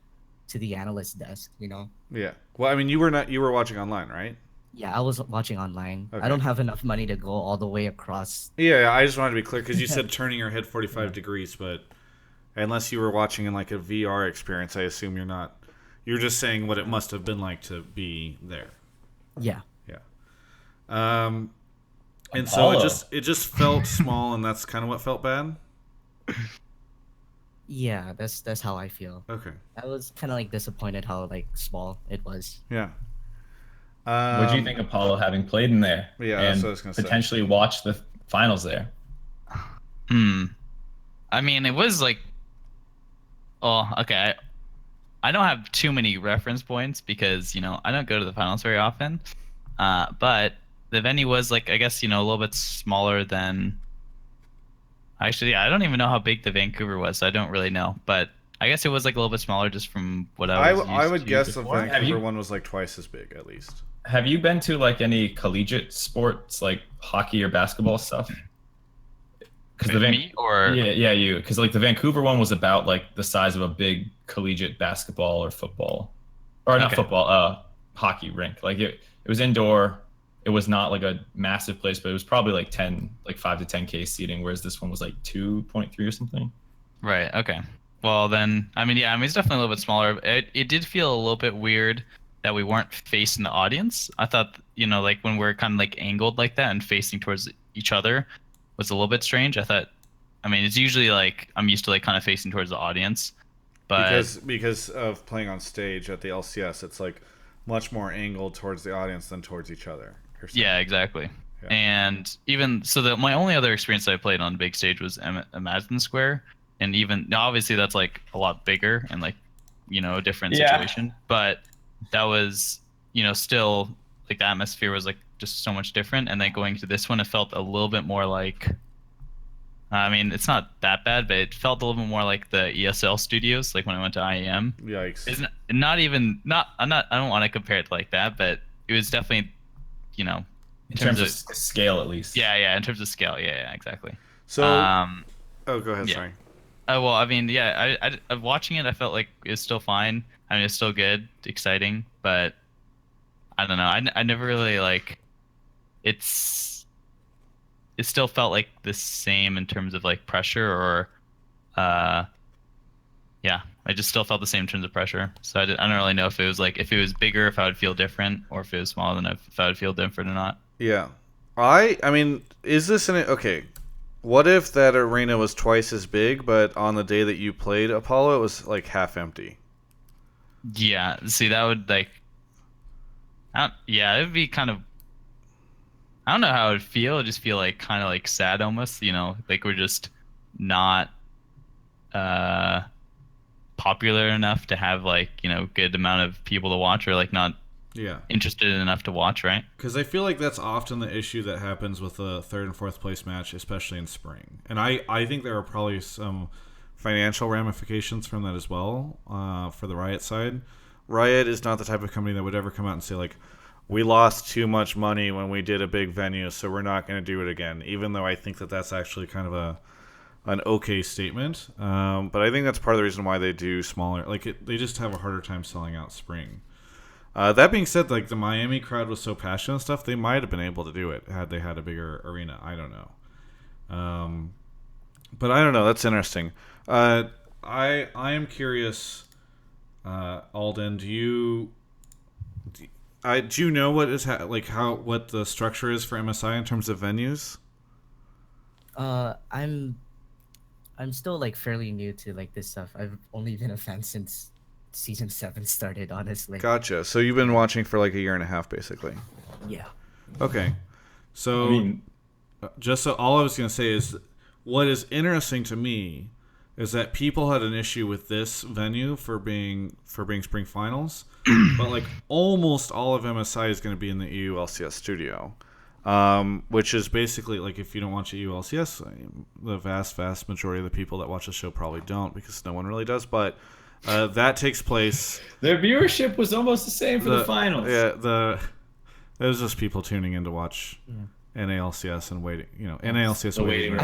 to the analyst desk, you know? Yeah. Well, I mean, you were watching online, right? Yeah, I was watching online. Okay. I don't have enough money to go all the way across. Yeah, I just wanted to be clear because you said turning your head 45 degrees, but unless you were watching in like a VR experience, I assume you're not. You're just saying what it must have been like to be there. Yeah. Yeah. And Apollo. so it just felt small, and that's kind of what felt bad. Yeah, that's how I feel. Okay. I was kind of like disappointed how like small it was. Yeah. What do you think, Apollo, having played in there? Yeah, and that's what I was gonna say. potentially watch the finals there? I mean, it was like, oh, okay. I don't have too many reference points because I don't go to the finals very often. But the venue was like, I guess, a little bit smaller than. Actually, I don't even know how big the Vancouver was. So I don't really know, but I guess it was like a little bit smaller just from what I was I used would to guess the before. Vancouver one was like twice as big at least. Have you been to like any collegiate sports like hockey or basketball stuff? Because Me or yeah, you. Because like the Vancouver one was about like the size of a big collegiate basketball or football, or not Okay. football, hockey rink. Like it was indoor. It was not like a massive place, but it was probably like 5 to 10K seating, whereas this one was like 2.3 or something. Right. Okay. Well, then, it's definitely a little bit smaller. It did feel a little bit weird that we weren't facing the audience. I thought, like when we're kind of like angled like that and facing towards each other was a little bit strange. I thought, it's usually like I'm used to like kind of facing towards the audience, but Because of playing on stage at the LCS, it's like much more angled towards the audience than towards each other. yeah, exactly. Yeah. And even so, my only other experience that I played on the big stage was Imagine Square, and even now, obviously that's like a lot bigger and like a different situation. But that was still like the atmosphere was like just so much different. And then going to this one, it felt a little bit more like. It's not that bad, but it felt a little bit more like the ESL studios, like when I went to IEM. Yikes! It's not even not. I don't want to compare it like that, but it was definitely. In terms of scale, at least. Yeah, in terms of scale, yeah, exactly. So, oh, go ahead. Yeah. Sorry. Well, I watching it, I felt like it's still fine. It's still good, exciting, but I don't know. I never really like. It still felt like the same in terms of like pressure, or, yeah, I just still felt the same in terms of pressure. So I don't really know if it was bigger, if I would feel different, or if it was smaller, then if I would feel different or not. Yeah. Is this okay? What if that arena was twice as big, but on the day that you played Apollo, it was like half empty? Yeah. See, that would like. It would be kind of. I don't know how it would feel. It'd just feel like kind of like sad almost. Like we're just not popular enough to have like good amount of people to watch, or like not interested enough to watch, right? Because I feel like that's often the issue that happens with a third and fourth place match, especially in spring. And I think there are probably some financial ramifications from that as well, for the Riot side. Riot is not the type of company that would ever come out and say like, we lost too much money when we did a big venue, so we're not going to do it again, even though I think that that's actually kind of an okay statement. But I think that's part of the reason why they do smaller. They just have a harder time selling out spring. That being said, like the Miami crowd was so passionate and stuff, they might have been able to do it had they had a bigger arena. I don't know. But I don't know. That's interesting. I am curious, Alden. Do you know what is what the structure is for MSI in terms of venues? I'm still like fairly new to like this stuff. I've only been a fan since season 7 started, honestly. Gotcha. So you've been watching for like a year and a half, basically. Yeah. Okay. So just so all I was gonna say is, what is interesting to me is that people had an issue with this venue for being spring finals, but like almost all of MSI is going to be in the EU LCS studio, which is basically like, if you don't watch EU LCS, the vast majority of the people that watch the show probably don't, because no one really does. But that takes place. Their viewership was almost the same for the finals. Yeah, it was just people tuning in to watch. Yeah. NALCS and waiting, NALCS waiting.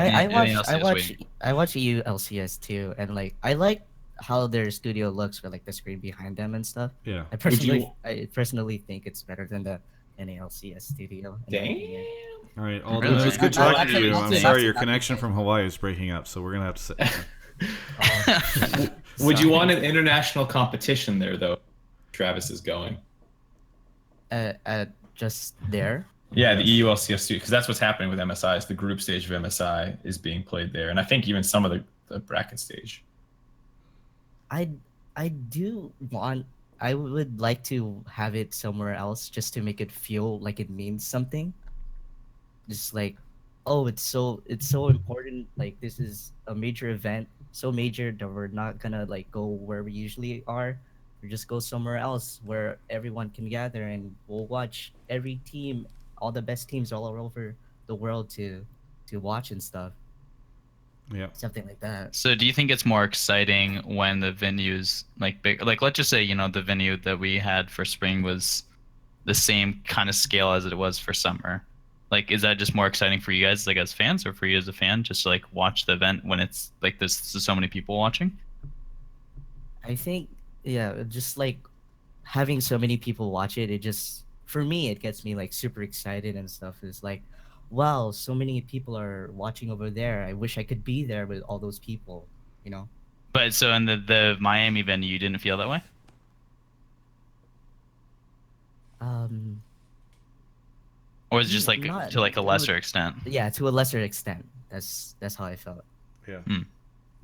I watch EU LCS too, and like I like how their studio looks for like the screen behind them and stuff. Yeah. I personally think it's better than the NALCS studio. Damn. All right, Alden, it was good talking to you. I'm sorry, your connection from Hawaii is breaking up, so we're gonna have to sit. Would you want an international competition there though? Travis is going. Just there. Yeah, the EU LCS studio, because that's what's happening with MSI. Is the group stage of MSI is being played there, and I think even some of the bracket stage. I would like to have it somewhere else just to make it feel like it means something. Just like, oh, it's so important. Like this is a major event, so major that we're not gonna like go where we usually are. We just go somewhere else where everyone can gather, and we'll watch every team all the best teams all over the world to watch and stuff. Yeah. Something like that. So do you think it's more exciting when the venues like big, like let's just say, you know, the venue that we had for spring was the same kind of scale as it was for summer? Like, is that just more exciting for you guys, like as fans, or for you as a fan, just to like watch the event when it's like there's so many people watching? I think, yeah, just like having so many people watch it, it just, for me, it gets me like super excited and stuff. It's like, wow, so many people are watching over there. I wish I could be there with all those people, you know? But so in the Miami venue, you didn't feel that way? Um, Or was it just like Not- to like a lesser extent? yeah, to a lesser extent. That's how I felt. Yeah.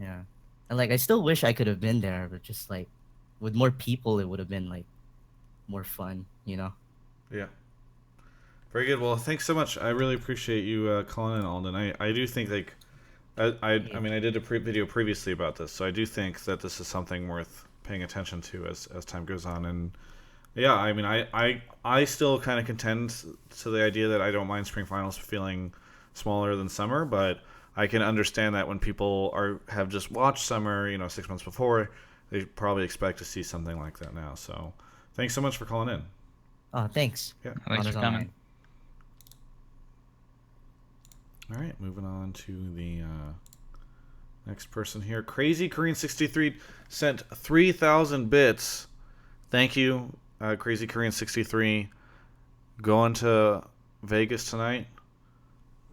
Yeah. And like I still wish I could have been there, but just like with more people it would have been like more fun, you know? Yeah. Very good. Well, thanks so much. I really appreciate you calling in, Alden. I do think like I mean I did a video previously about this, so I do think that this is something worth paying attention to as time goes on. And yeah, I mean I still kind of contend to the idea that I don't mind spring finals feeling smaller than summer, but I can understand that when people have just watched summer, you know, 6 months before, they probably expect to see something like that now. So thanks so much for calling in. Oh, thanks. Yeah. Thanks Honors for coming. online. All right, moving on to the next person here. Crazy Korean 63 sent 3,000 bits. Thank you, Crazy Korean 63. Going to Vegas tonight.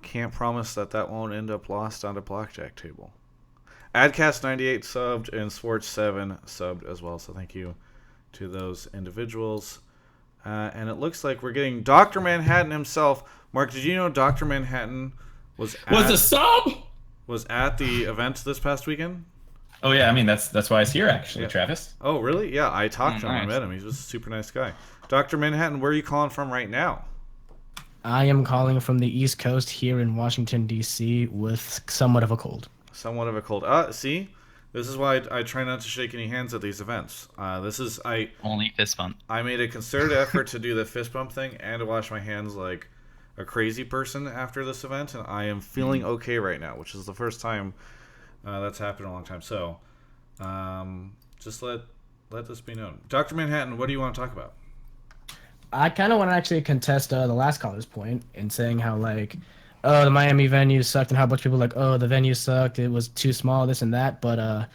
Can't promise that won't end up lost on a blackjack table. Adcast98 subbed and Sports7 subbed as well. So thank you to those individuals. And it looks like we're getting Dr. Manhattan himself. Mark, did you know Dr. Manhattan was a sub? at the event this past weekend? Oh yeah, I mean that's why he's here actually, Yeah. Travis. Oh, really? Yeah, I talked to him. I Nice. met him. He was a super nice guy. Dr. Manhattan, where are you calling from right now? I am calling from the East Coast here in Washington, D.C. with somewhat of a cold. Somewhat of a cold. See? This is why I try not to shake any hands at these events. Only fist bump. I made a concerted effort to do the fist bump thing and to wash my hands like a crazy person after this event, and I am feeling okay right now, which is the first time that's happened in a long time. So just let this be known. Dr. Manhattan, what do you want to talk about? I kind of want to actually contest the last caller's point in saying how, like, oh, the Miami venue sucked and how a bunch of people were like, oh, the venue sucked, it was too small, this and that. But I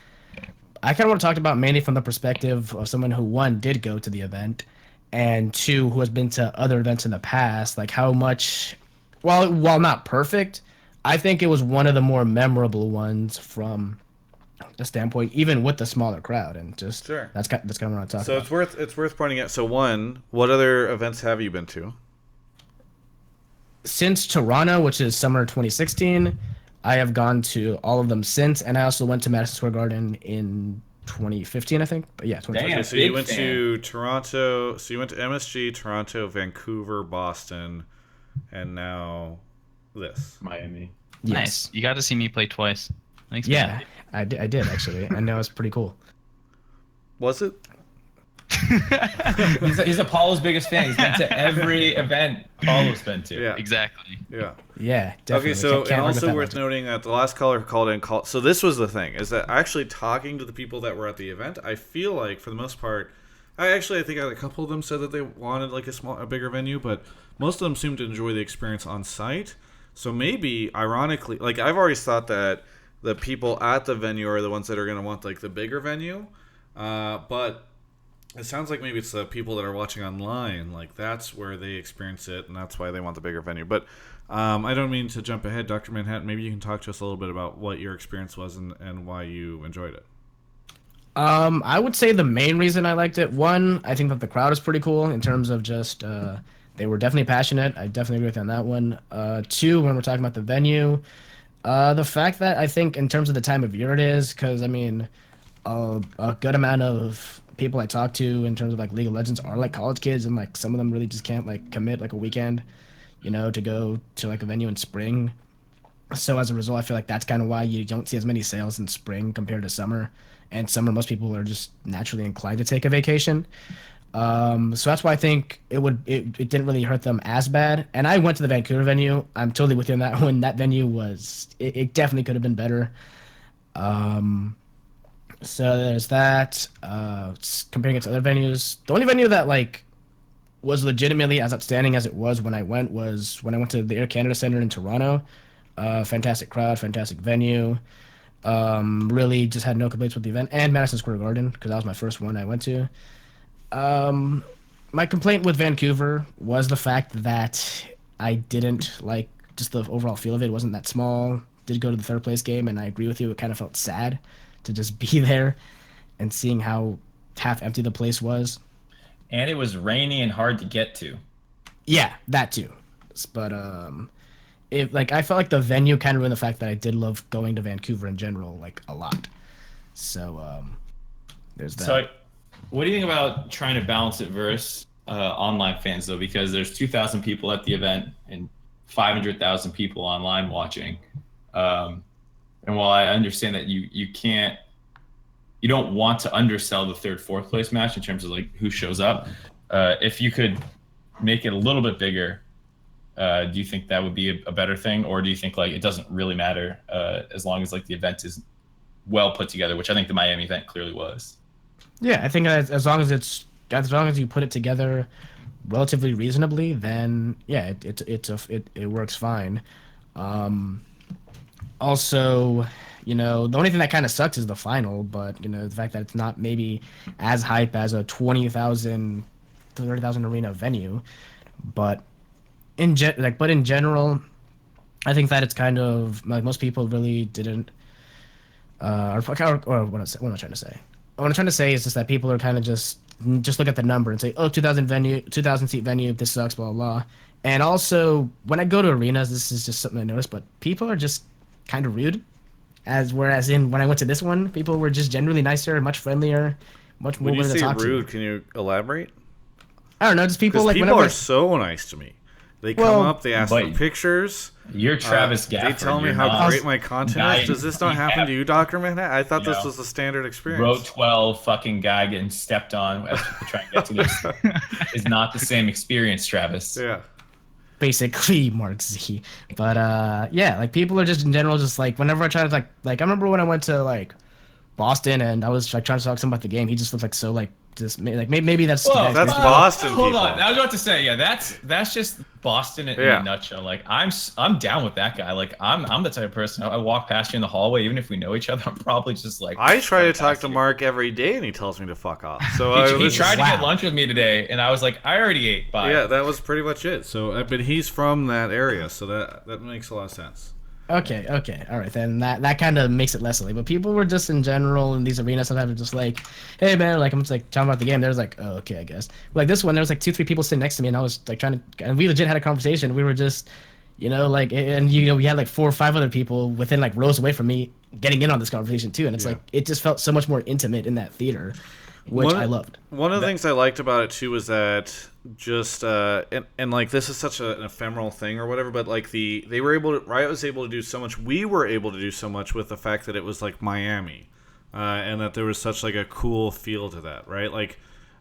kind of want to talk about mainly from the perspective of someone who, one, did go to the event, and two, who has been to other events in the past, like how much, while not perfect, I think it was one of the more memorable ones from the standpoint, even with the smaller crowd, and just Sure. that's kind of what I'm talking So about. it's worth pointing out. So one, what other events have you been to? Since Toronto, which is summer 2016, I have gone to all of them since, and I also went to Madison Square Garden in 2015, I think. But yeah, 2015. Damn. Okay, so you Big went fan. to Toronto. So you went to MSG, Toronto, Vancouver, Boston, and now this. Miami. Yes. Nice. You got to see me play twice. Thanks. for Yeah, I did actually. I know it's pretty cool. Was it? He's Apollo's biggest fan. He's been to every event Apollo's been to. Yeah. that. Exactly. Yeah. Yeah, definitely. Okay, so Can't and argue with also that worth logic. noting that the last caller who called in so this was the thing, is that actually talking to the people that were at the event, I feel like for the most part, I think a couple of them said that they wanted like a bigger venue, but most of them seemed to enjoy the experience on site. So maybe ironically, like I've always thought that the people at the venue are the ones that are going to want like the bigger venue, but it sounds like maybe it's the people that are watching online, like that's where they experience it, and that's why they want the bigger venue. But I don't mean to jump ahead, Dr. Manhattan. Maybe you can talk to us a little bit about what your experience was and why you enjoyed it. I would say the main reason I liked it, one, I think that the crowd is pretty cool in terms of just they were definitely passionate. I definitely agree with you on that one. Two, when we're talking about the venue, the fact that I think in terms of the time of year it is, because I mean, a good amount of people I talk to in terms of like League of Legends are like college kids, and like some of them really just can't like commit like a weekend, you know, to go to like a venue in spring. So as a result, I feel like that's kind of why you don't see as many sales in spring compared to summer. And summer, most people are just naturally inclined to take a vacation. So that's why I think it didn't really hurt them as bad. And I went to the Vancouver venue. I'm totally with you on that one. That venue it definitely could have been better. So there's that. Comparing it to other venues, the only venue that like was legitimately as outstanding as it was when I went to the Air Canada Centre in Toronto. Fantastic crowd, fantastic venue. Really just had no complaints with the event, and Madison Square Garden because that was my first one I went to. My complaint with Vancouver was the fact that I didn't like just the overall feel of it. It wasn't that small. Did go to the third place game, and I agree with you. It kind of felt sad to just be there and seeing how half empty the place was. And it was rainy and hard to get to. Yeah, that too. But I felt like the venue kind of ruined the fact that I did love going to Vancouver in general, like a lot. So there's that. So, what do you think about trying to balance it versus online fans though? Because there's 2,000 people at the event and 500,000 people online watching. And while I understand that you don't want to undersell the third, fourth place match in terms of like who shows up, if you could make it a little bit bigger, do you think that would be a better thing, or do you think like it doesn't really matter as long as like the event is well put together, which I think the Miami event clearly was? Yeah, I think as long as you put it together relatively reasonably, then yeah, it works fine. Also, the only thing that kind of sucks is the final, but the fact that it's not maybe as hype as a 20,000 to 30,000 arena venue, but in general, I think that it's kind of like most people really didn't. Or what am I trying to say? What I'm trying to say is just that people are kind of just look at the number and say, oh, 2,000 seat venue, this sucks, blah, blah, blah. And also, when I go to arenas, this is just something I noticed, but people are just kind of rude. Whereas when I went to this one, people were just generally nicer, much friendlier, much more willing to talk to. When you say rude, can you elaborate? I don't know, just people like people are so nice to me. They come up, they ask for pictures. You're Travis Gafford. They tell me how great my content is. Does this not happen to you, Dr. Manhattan? I thought this was the standard experience. Row 12 fucking guy getting stepped on as people try and get to this is not the same experience, Travis. Yeah. Basically, Mark Z. But yeah, like people are just in general just like whenever I try to like I remember when I went to like Boston and I was like trying to talk to him about the game, he just looked like so like just like maybe that's Boston. Hold on, I was about to say that's just Boston in a nutshell. Like I'm down with that guy. Like I'm the type of person I walk past you in the hallway, even if we know each other, I'm probably just like I try to talk to Mark every day and he tells me to fuck off. So he tried to get lunch with me today and I was like, I already ate. Bye. Yeah, that was pretty much it. So but he's from that area, so that makes a lot of sense. Okay, all right, then that kind of makes it less silly. But people were just in general in these arenas sometimes just like, hey man, like I'm just like talking about the game. There's like, oh, okay, I guess. Like this one, there was like 2-3 people sitting next to me, and I was like and we legit had a conversation. We were just, like, and we had like 4 or 5 other people within like rows away from me getting in on this conversation too, and it's like it just felt so much more intimate in that theater, which I loved. One of the things I liked about it too was that just and like this is such an ephemeral thing or whatever, but like Riot was able to do so much, we were able to do so much with the fact that it was like Miami, and that there was such like a cool feel to that, right? Like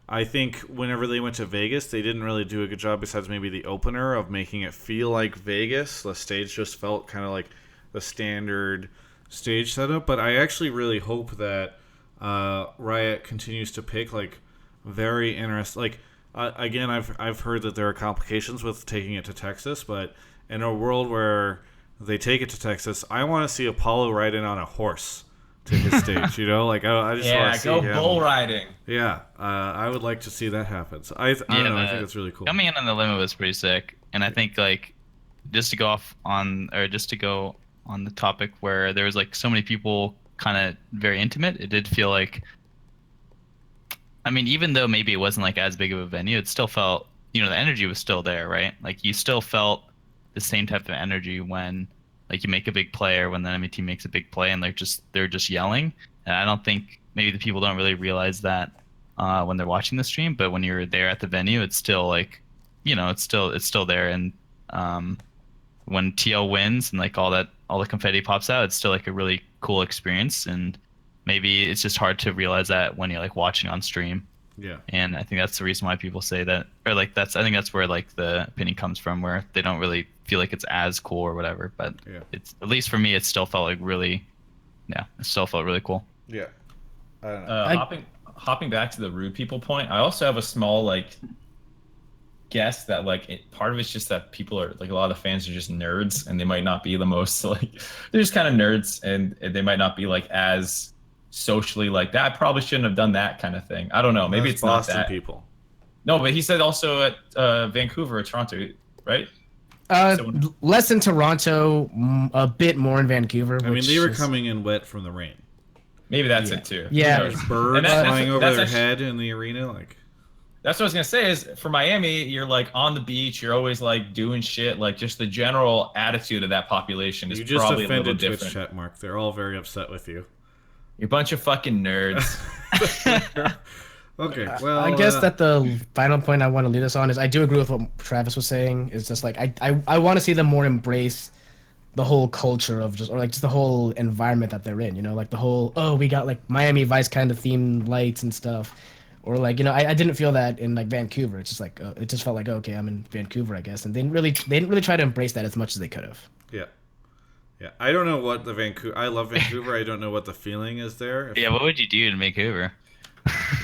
I think whenever they went to Vegas, they didn't really do a good job besides maybe the opener of making it feel like Vegas. The stage just felt kind of like the standard stage setup, but I actually really hope that Riot continues to pick like very interesting, like again, I've heard that there are complications with taking it to Texas, but in a world where they take it to Texas, I want to see Apollo ride in on a horse to his stage. Like I just want to see him. Bull riding. Yeah, I would like to see that happen. So I don't know. I think that's really cool. Coming in on the limit was pretty sick, and I think like just to go on the topic where there was like so many people kind of very intimate, it did feel like, I mean, even though maybe it wasn't like as big of a venue, it still felt, the energy was still there, right? Like you still felt the same type of energy when like you make a big play or when the enemy team makes a big play and they're just yelling. And I don't think maybe the people don't really realize that when they're watching the stream, but when you're there at the venue, it's still like, it's still there. And when TL wins and like all the confetti pops out, it's still like a really cool experience. And maybe it's just hard to realize that when you're like watching on stream. Yeah. And I think that's the reason why people say that, or like I think that's where like the opinion comes from, where they don't really feel like it's as cool or whatever. But Yeah. it's, at least for me, it still felt like really, yeah, it still felt really cool. Yeah. I don't know. Hopping back to the rude people point, I also have a small like guess that like part of it's just that people are like, a lot of the fans are just nerds, and they might not be the most like, they're just kind of nerds, and they might not be like as socially like that. I probably shouldn't have done that kind of thing. I don't know. Maybe That's it's Boston not that. people. No, but he said also at Vancouver or Toronto, right? Less in Toronto, a bit more in Vancouver. I mean, they were coming in wet from the rain. Maybe that's it too. Yeah. There's birds flying over their head in the arena. Like, that's what I was gonna say. Is for Miami, you're like on the beach. You're always like doing shit. Like just the general attitude of that population is probably a little different. Twitch chat, Mark. They're all very upset with you. You're a bunch of fucking nerds. Okay, well, I guess that the final point I want to lead us on is I do agree with what Travis was saying. It's just like I want to see them more embrace the whole culture of just, or like just the whole environment that they're in. You know, like the whole, oh, we got like Miami Vice kind of themed lights and stuff, or like, you know, I didn't feel that in like Vancouver. It's just like it just felt like, okay, I'm in Vancouver, I guess, and they didn't really try to embrace that as much as they could have. Yeah. Yeah, I don't know what the Vancouver. I love Vancouver. I don't know what the feeling is there. Yeah, what would you do in Vancouver?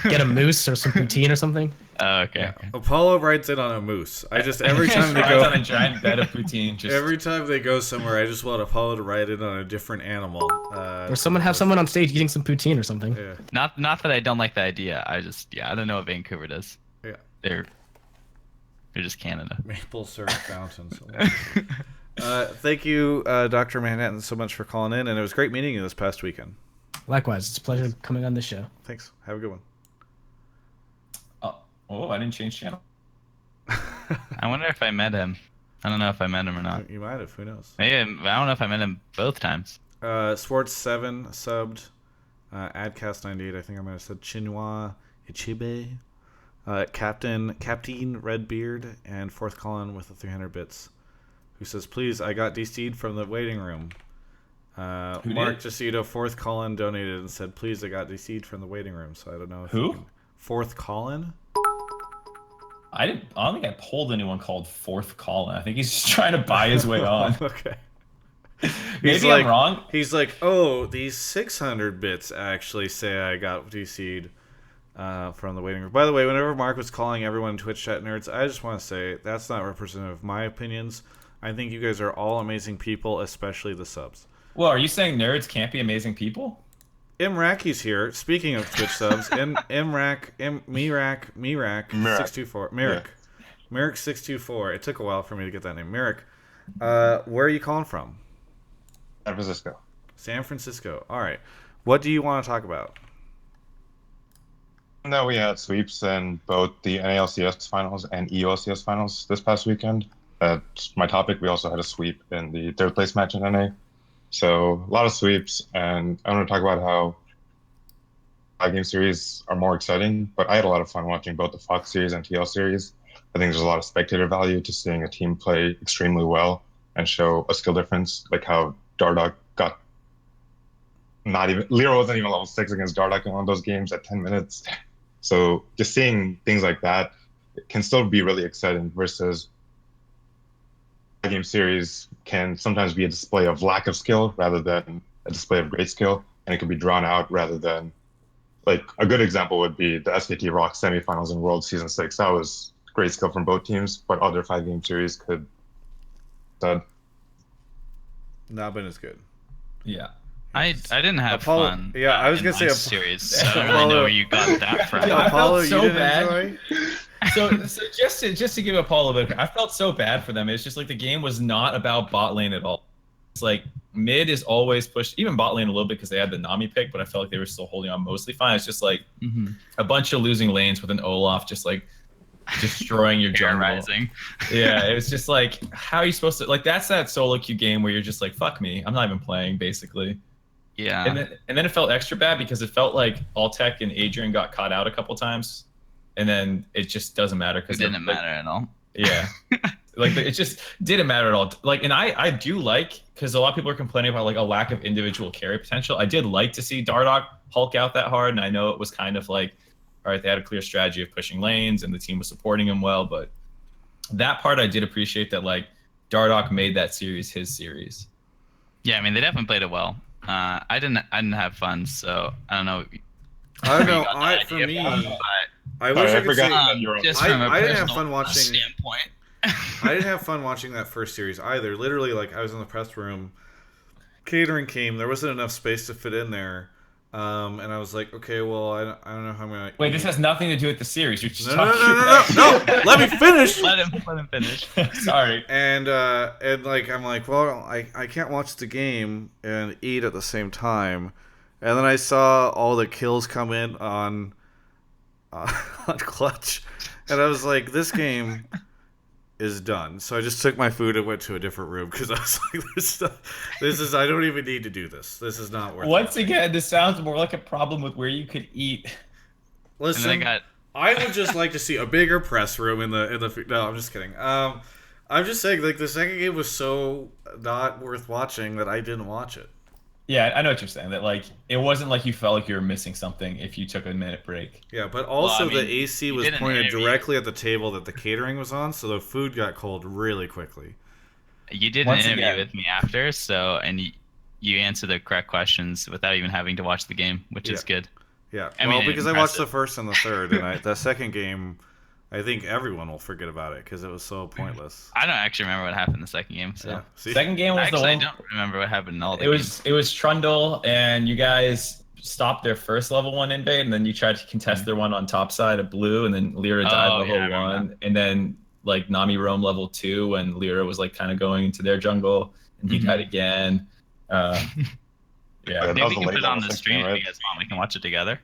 Get a moose or some poutine or something. Oh, okay. Yeah. Apollo rides in on a moose. I just every time they Rides go on a giant bed of poutine. Just... Every time they go somewhere, I just want Apollo to ride in on a different animal. Or have someone on stage eating some poutine or something. Yeah. Not that I don't like the idea. I don't know what Vancouver does. Yeah. They're just Canada. Maple syrup fountains. Thank you, Dr. Manhattan, so much for calling in, and it was great meeting you this past weekend. Likewise, it's a pleasure coming on this show. Thanks. Have a good one. Oh, I didn't change channel. I wonder if I met him. I don't know if I met him or not. You might have. Who knows? Maybe I don't know if I met him both times. Swartz7 subbed. Adcast98, I think I might have said Chinua Ichibe. Captain Redbeard, and Fourth Colin with the 300 bits, who says, please, I got DC'd from the waiting room. Mark Jacinto, Fourth Colin donated and said, please, I got DC'd from the waiting room. So I don't know if who? Fourth Colin? I don't think I pulled anyone called Fourth Colin. I think he's just trying to buy his way on. Okay. Maybe I'm wrong. He's like, oh, these 600 bits actually say I got DC'd from the waiting room. By the way, whenever Mark was calling everyone Twitch chat nerds, I just want to say that's not representative of my opinions. I think you guys are all amazing people, especially the subs. Well, are you saying nerds can't be amazing people? Imraki's here. Speaking of Twitch subs, Mirak 624. Mirak 624. It took a while for me to get that name. Mirak, where are you calling from? San Francisco. San Francisco. All right. What do you want to talk about? No, we had sweeps in both the NALCS finals and EULCS finals this past weekend. That's my topic. We also had a sweep in the third place match in NA. So a lot of sweeps, and I want to talk about how 5-game series are more exciting, but I had a lot of fun watching both the Fox series and TL series. I think there's a lot of spectator value to seeing a team play extremely well and show a skill difference, like how Dardoch got Lero wasn't even level 6 against Dardoch in one of those games at 10 minutes. So just seeing things like that can still be really exciting, versus game series can sometimes be a display of lack of skill rather than a display of great skill, and it can be drawn out rather than, like, a good example would be the SKT Rock semifinals in World Season 6. That was great skill from both teams, but other 5-game series could not been as good. Yeah. I didn't have Apollo, fun. Yeah, I was gonna say series. So I don't really know where you got that from. I Apollo, felt so you didn't bad. enjoy? So just to give Apollo a bit, I felt so bad for them. It's just like the game was not about bot lane at all. It's like mid is always pushed, even bot lane a little bit because they had the Nami pick, but I felt like they were still holding on mostly fine. It's just like a bunch of losing lanes with an Olaf just like destroying your jungle. Rising. Yeah, it was just like, how are you supposed to, like, that's that solo queue game where you're just like, fuck me, I'm not even playing, basically. Yeah. And then it felt extra bad because it felt like Altec and Adrian got caught out a couple times, and then it just doesn't matter because it didn't matter at all. Yeah. Like, it just didn't matter at all. Like, and I do like, because a lot of people are complaining about like a lack of individual carry potential. I did like to see Dardoch Hulk out that hard, and I know it was kind of like all right, they had a clear strategy of pushing lanes and the team was supporting him well. But that part I did appreciate, that like Dardoch made that series his series. Yeah, I mean they definitely played it well. I didn't have fun, so I don't know. I don't where you know. got that For idea me, from, but, I wish I could forgot say that you're on. just from a I didn't have personal fun watching. standpoint. I didn't have fun watching that first series either. Literally, like I was in the press room, catering came. There wasn't enough space to fit in there, and I was like, okay, well, I don't know how I'm gonna. Wait, this has nothing to do with the series. You're just No, no, talking no, no, no, no! Let me finish. Let him finish. Sorry. And like I'm like, well, I can't watch the game and eat at the same time. And then I saw all the kills come in on Clutch, and I was like, this game is done. So I just took my food and went to a different room because I was like, this is I don't even need to do this. This is not worth it. Once again, this sounds more like a problem with where you could eat. Listen, And then I would just like to see a bigger press room in the. No, I'm just kidding. I'm just saying, like, the second game was so not worth watching that I didn't watch it. Yeah, I know what you're saying. That like it wasn't like you felt like you were missing something if you took a minute break. Yeah, but also Well, I mean, the AC you was did an pointed interview. directly at the table that the catering was on, so the food got cold really quickly. You did Once an interview again. with me after, so and you answered the correct questions without even having to watch the game, which is good. Yeah, I well, mean, because I watched the impressive. first and the third, and the second game, I think everyone will forget about it because it was so pointless. I don't actually remember what happened in the second game, so Yeah, see? Second game was actually the I one. don't remember what happened in all the It games. was Trundle, and you guys stopped their first level one invade, and then you tried to contest their one on top side of blue, and then Lyra died Oh, level yeah, I remember one, and then like Nami roam level 2, and Lyra was like kind of going into their jungle, and he Mhm. died again. Yeah. That Maybe was we the can late put it on level the second stream game, right? if you guys want. We can watch it together,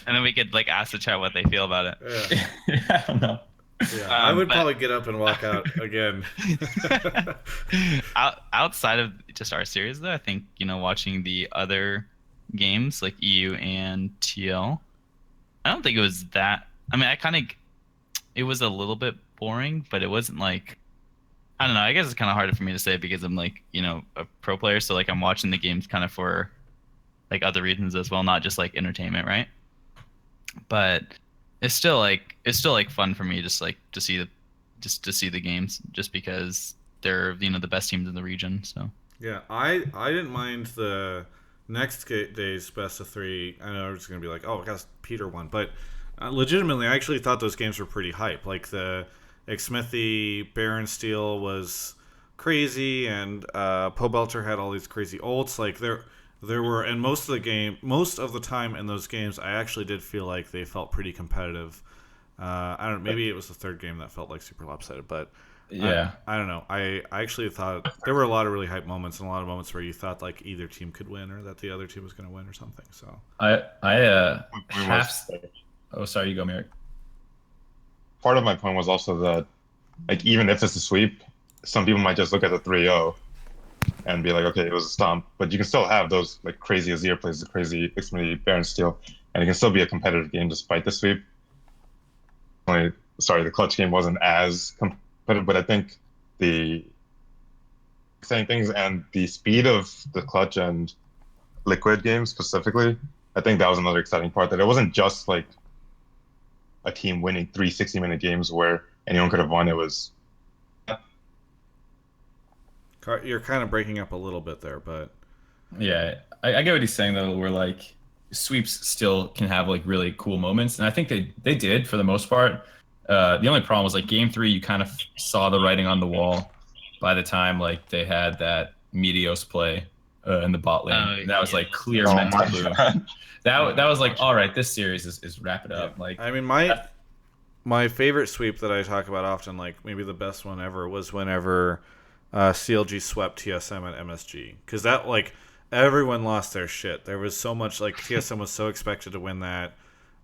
and then we could like ask the chat what they feel about it. Yeah, I don't know. yeah. I would but- probably get up and walk out again. Outside of just our series, though, I think watching the other games like EU and TL, I don't think it was that. I mean, it was a little bit boring, but it wasn't like. I don't know. I guess it's kind of harder for me to say because I'm like, a pro player. So like I'm watching the games kind of for like other reasons as well, not just like entertainment, right? But it's still like fun for me just like to see the games just because they're the best teams in the region. So Yeah, I didn't mind the next day's best of three. I know it's going to be like, oh, I guess Peter won, but legitimately, I actually thought those games were pretty hype. Like the Xmithy Baron Steel was crazy, and Pobelter had all these crazy ults. Like there were, and most of the time in those games, I actually did feel like they felt pretty competitive. I don't know, maybe it was the third game that felt like super lopsided, but Yeah. I don't know. I actually thought there were a lot of really hype moments and a lot of moments where you thought like either team could win or that the other team was going to win or something. So I We half. must- Oh, sorry, you go, Merrick. Part of my point was also that, like, even if it's a sweep, some people might just look at the 3-0 and be like, okay, it was a stomp. But you can still have those like crazy Azir plays, the crazy Xmithy Baron Steel, and it can still be a competitive game despite the sweep. The clutch game wasn't as competitive, but I think the same things and the speed of the clutch and liquid games specifically, I think that was another exciting part, that it wasn't just like a team winning 3 60-minute games where anyone could have won. It was you're kind of breaking up a little bit there, but Yeah, I get what he's saying though. Where like sweeps still can have like really cool moments, and I think they did for the most part. The only problem was like game 3, you kind of saw the writing on the wall by the time like they had that Meteos play in the bot lane. Oh, And that was yeah. like clear oh mental my blue. God. That was like, all right, this series is wrap it up. Like I mean my favorite sweep that I talk about often, like maybe the best one ever, was whenever CLG swept TSM at MSG, because that like everyone lost their shit. There was so much like TSM was so expected to win that.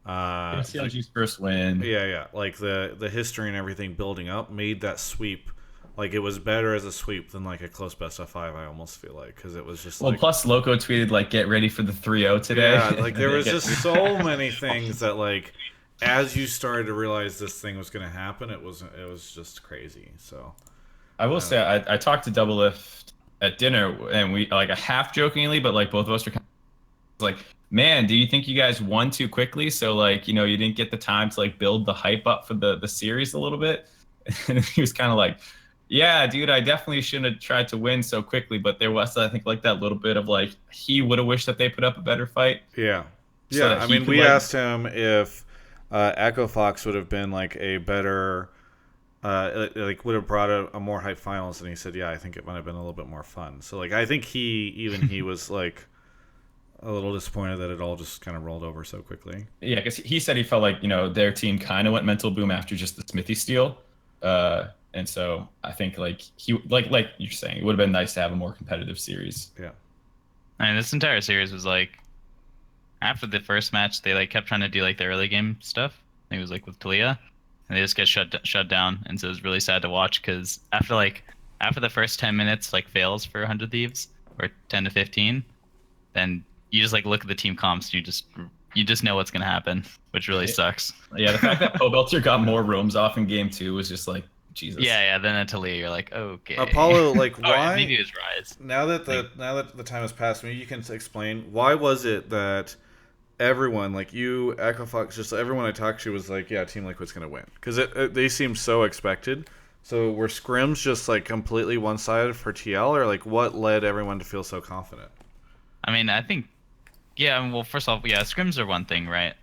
CLG's first win. Yeah. Like the history and everything building up made that sweep like it was better as a sweep than like a close best of 5. I almost feel like, because it was just Well, like plus Loco tweeted like, "Get ready for the 3-0 today." yeah, like there was just so many things that like as you started to realize this thing was going to happen, it was just crazy. So I will say I talked to Double Lift at dinner, and we like a half jokingly, but like both of us were kind like, man, do you think you guys won too quickly? So like, you didn't get the time to like build the hype up for the series a little bit. And he was kind of like, yeah, dude, I definitely shouldn't have tried to win so quickly. But there was, I think, like that little bit of like, he would have wished that they put up a better fight. Yeah. So Yeah. that I he mean, could, we like- asked him if Echo Fox would have been like a better, like would have brought a more hype finals. And he said, yeah, I think it might have been a little bit more fun. So like, I think he was like a little disappointed that it all just kind of rolled over so quickly. Yeah, because he said he felt like, their team kind of went mental boom after just the Smithy steal. And so I think like like you're saying, it would have been nice to have a more competitive series. Yeah. I mean, this entire series was like, after the first match, they like kept trying to do like the early game stuff. I think it was like with Talia, and they just get shut down. And so it was really sad to watch because after the first 10 minutes like fails for 100 Thieves or 10 to 15, then you just like look at the team comps, and you just know what's gonna happen, which really sucks. Yeah, the fact that Pobelter got more roams off in game 2 was just like, Jesus. Yeah. Then at Talia, you're like, okay. Apollo, like, Oh, why? maybe it was Rise. Now that the time has passed, maybe you can explain why was it that everyone, like you, Echo Fox, just everyone I talked to was like, yeah, Team Liquid's gonna win because they seem so expected. So were scrims just like completely one-sided for TL, or like what led everyone to feel so confident? I mean, I think, yeah. Well, first off, yeah, scrims are one thing, right?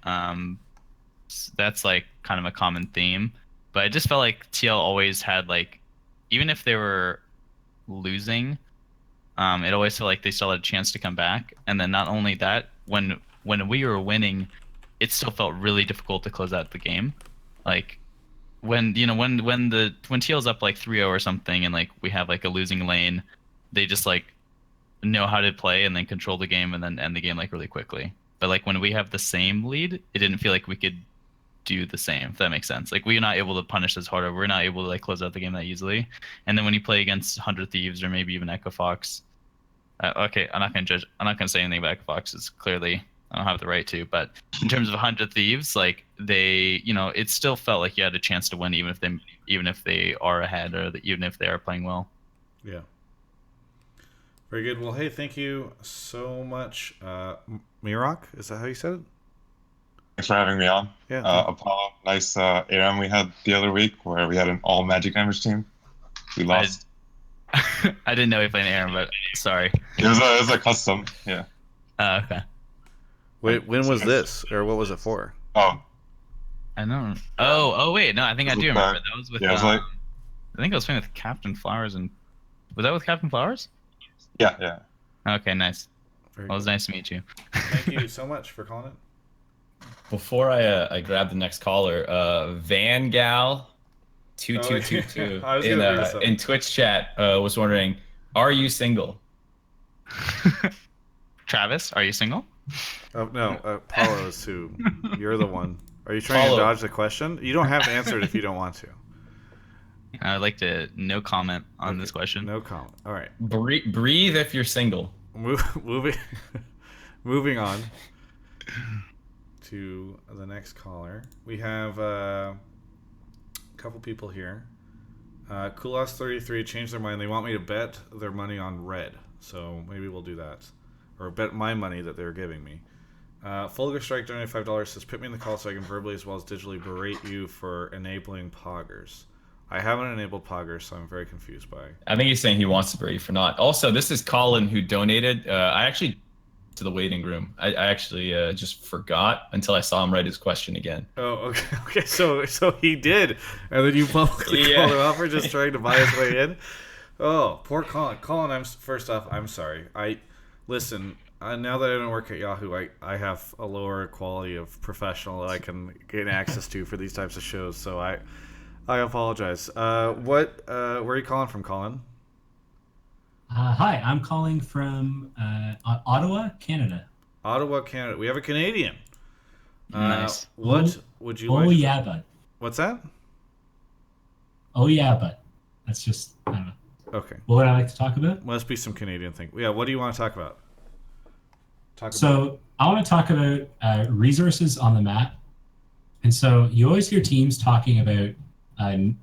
That's like kind of a common theme. But I just felt like TL always had like, even if they were losing, it always felt like they still had a chance to come back. And then not only that, when we were winning, it still felt really difficult to close out the game. Like when TL's up like 3-0 or something, and like we have like a losing lane, they just like know how to play and then control the game and then end the game like really quickly. But like when we have the same lead, it didn't feel like we could do the same, if that makes sense. Like we're not able to punish as hard, or we're not able to like close out the game that easily. And then when you play against 100 Thieves or maybe even Echo Fox, okay, I'm not gonna say anything about Echo Fox. It's clearly, I don't have the right to, but in terms of 100 Thieves, like they, it still felt like you had a chance to win, even if they are ahead, or even if they are playing well. Yeah. Very good. Well, hey, thank you so much, Mirok. Is that how you said it? Thanks for having me on. Yeah. Apollo, nice ARAM we had the other week where we had an all Magic members team. We lost. I didn't know he played Aaron, but sorry. It was a custom, yeah. Okay. Wait, when was this, or what was it for? Oh, I don't. Oh wait, no, I think I do remember. That was with. Yeah, it was like. I think I was playing with Captain Flowers, and was that with Captain Flowers? Yeah. Okay, nice. Very Well, it was good. nice to meet you. Thank you so much for calling it. Before I grab the next caller, Vangal 2222 I was gonna bring this up. in Twitch chat was wondering, are you single? Travis, are you single? Oh no, Paulo is who. You're the one. Are you trying Paulo. to dodge the question? You don't have to answer it if you don't want to. I'd like to no comment on this question. No comment. All right. Breathe if you're single. Moving on to the next caller. We have a couple people here. Kulas33 changed their mind. They want me to bet their money on red. So maybe we'll do that. Or bet my money that they're giving me. Fulger Strike donated $5 says, put me in the call so I can verbally as well as digitally berate you for enabling poggers. I haven't enabled poggers, so I'm very confused by it. I think he's saying he wants to berate for not. Also, this is Colin who donated. I actually to the waiting room. I actually just forgot until I saw him write his question again. Oh, okay. Okay, so he did, and then you publicly called him out for just trying to buy his way in. Oh, poor Colin. Colin, first off, I'm sorry. Listen. Now that I don't work at Yahoo, I have a lower quality of professional that I can gain access to for these types of shows. So I apologize. Where are you calling from, Colin? Hi, I'm calling from Ottawa, Canada. Ottawa, Canada. We have a Canadian. Nice. What would you Oh like? yeah, but. What's that? Oh yeah, but. That's just, I don't know. Okay. What would I like to talk about? Must be some Canadian thing. Yeah, what do you want to talk about? So I want to talk about resources on the map. And so you always hear teams talking about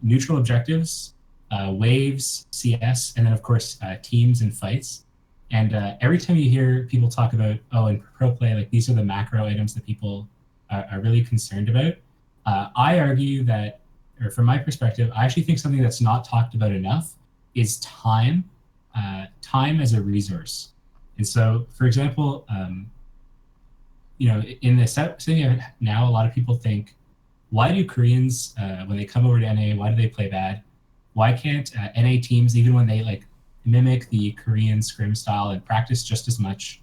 neutral objectives, waves, CS, and then of course teams and fights. And every time you hear people talk about, oh, in pro play, like these are the macro items that people are really concerned about, I argue that, or from my perspective, I actually think something that's not talked about enough is time, time as a resource. And so, for example, in the setting now, a lot of people think, why do Koreans, when they come over to NA, why do they play bad? Why can't NA teams, even when they like mimic the Korean scrim style and practice just as much,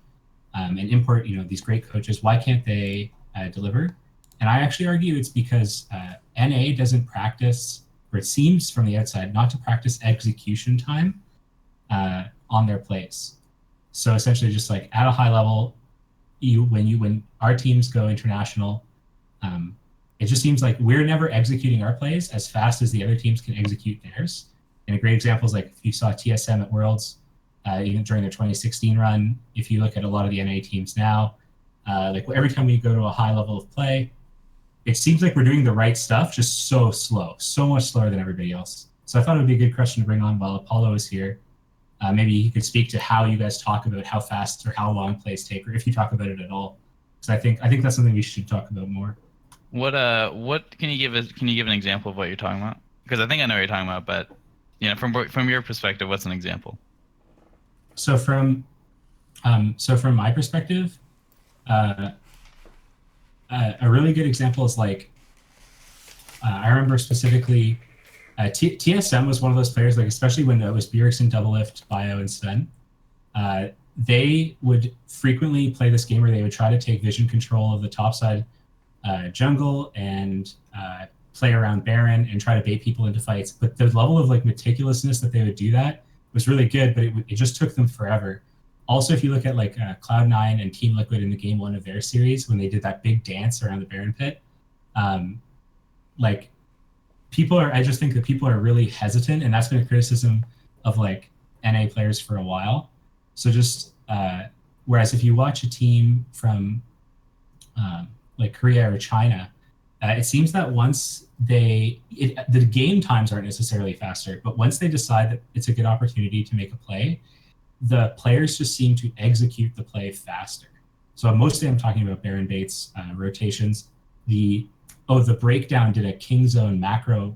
and import, these great coaches, why can't they deliver? And I actually argue it's because NA doesn't practice, or it seems from the outside, not to practice execution time on their plays. So essentially, just like at a high level, when our teams go international, it just seems like we're never executing our plays as fast as the other teams can execute theirs. And a great example is like if you saw TSM at Worlds, even during their 2016 run. If you look at a lot of the NA teams now, like every time we go to a high level of play, it seems like we're doing the right stuff, just so slow, so much slower than everybody else. So I thought it would be a good question to bring on while Apollo is here. Maybe he could speak to how you guys talk about how fast or how long plays take, or if you talk about it at all. Because I think that's something we should talk about more. What can you give us? Can you give an example of what you're talking about? Because I think I know what you're talking about, but from your perspective, what's an example? So from my perspective, a really good example is like I remember specifically TSM was one of those players, like especially when it was Bjergsen, Doublelift, Bio, and Sven. They would frequently play this game where they would try to take vision control of the topside jungle and play around Baron and try to bait people into fights. But the level of like meticulousness that they would do that was really good, but it just took them forever. Also, if you look at like Cloud9 and Team Liquid in the game one of their series, when they did that big dance around the Baron pit, like I just think that people are really hesitant, and that's been a criticism of like NA players for a while. So just whereas if you watch a team from like Korea or China, it seems that once the game times aren't necessarily faster, but once they decide that it's a good opportunity to make a play, the players just seem to execute the play faster. So mostly I'm talking about Baron baits, rotations. The breakdown did a King Zone macro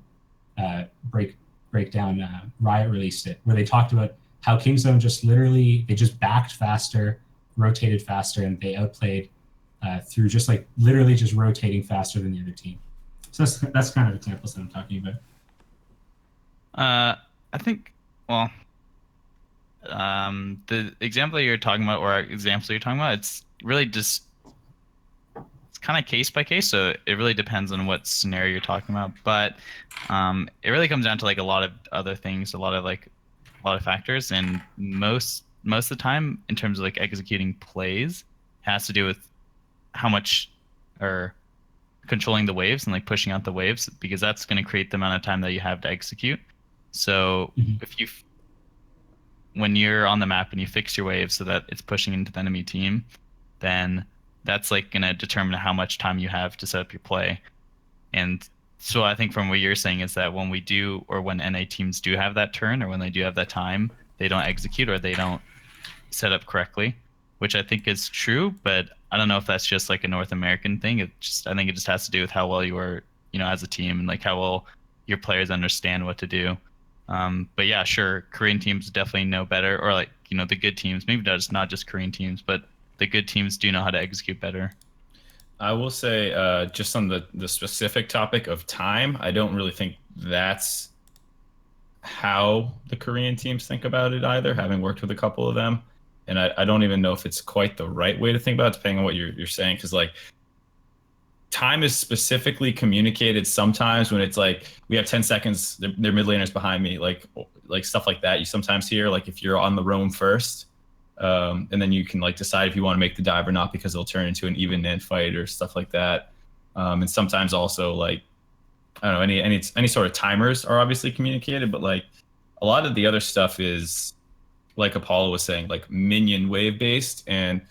breakdown. Riot released it, where they talked about how King Zone they just backed faster, rotated faster, and they outplayed through just like literally just rotating faster than the other team. So that's kind of examples that I'm talking about. I think, well, the example that you're talking about, or examples that you're talking about, it's really just, it's kind of case by case. So it really depends on what scenario you're talking about. But it really comes down to like a lot of other things, a lot of factors, and most of the time, in terms of like executing plays, has to do with how much or controlling the waves and like pushing out the waves, because that's going to create the amount of time that you have to execute. So if when you're on the map and you fix your waves so that it's pushing into the enemy team, then that's like going to determine how much time you have to set up your play. And so I think from what you're saying is that when NA teams do have that turn, or when they do have that time, they don't execute or they don't set up correctly, which I think is true, but I don't know if that's just like a North American thing. I think it just has to do with how well you are, as a team, and like how well your players understand what to do. But yeah, sure, Korean teams definitely know better, or like, the good teams, maybe that's not just Korean teams, but the good teams do know how to execute better. I will say, just on the specific topic of time, I don't really think that's how the Korean teams think about it either, having worked with a couple of them. And I don't even know if it's quite the right way to think about it, depending on what you're saying. Because like time is specifically communicated sometimes when it's like, we have 10 seconds, their mid laners behind me, like stuff like that. You sometimes hear like if you're on the roam first, and then you can like decide if you want to make the dive or not, because it'll turn into an even end fight or stuff like that. And sometimes also like, I don't know, any sort of timers are obviously communicated, but like a lot of the other stuff is, like Apollo was saying, like minion wave based. And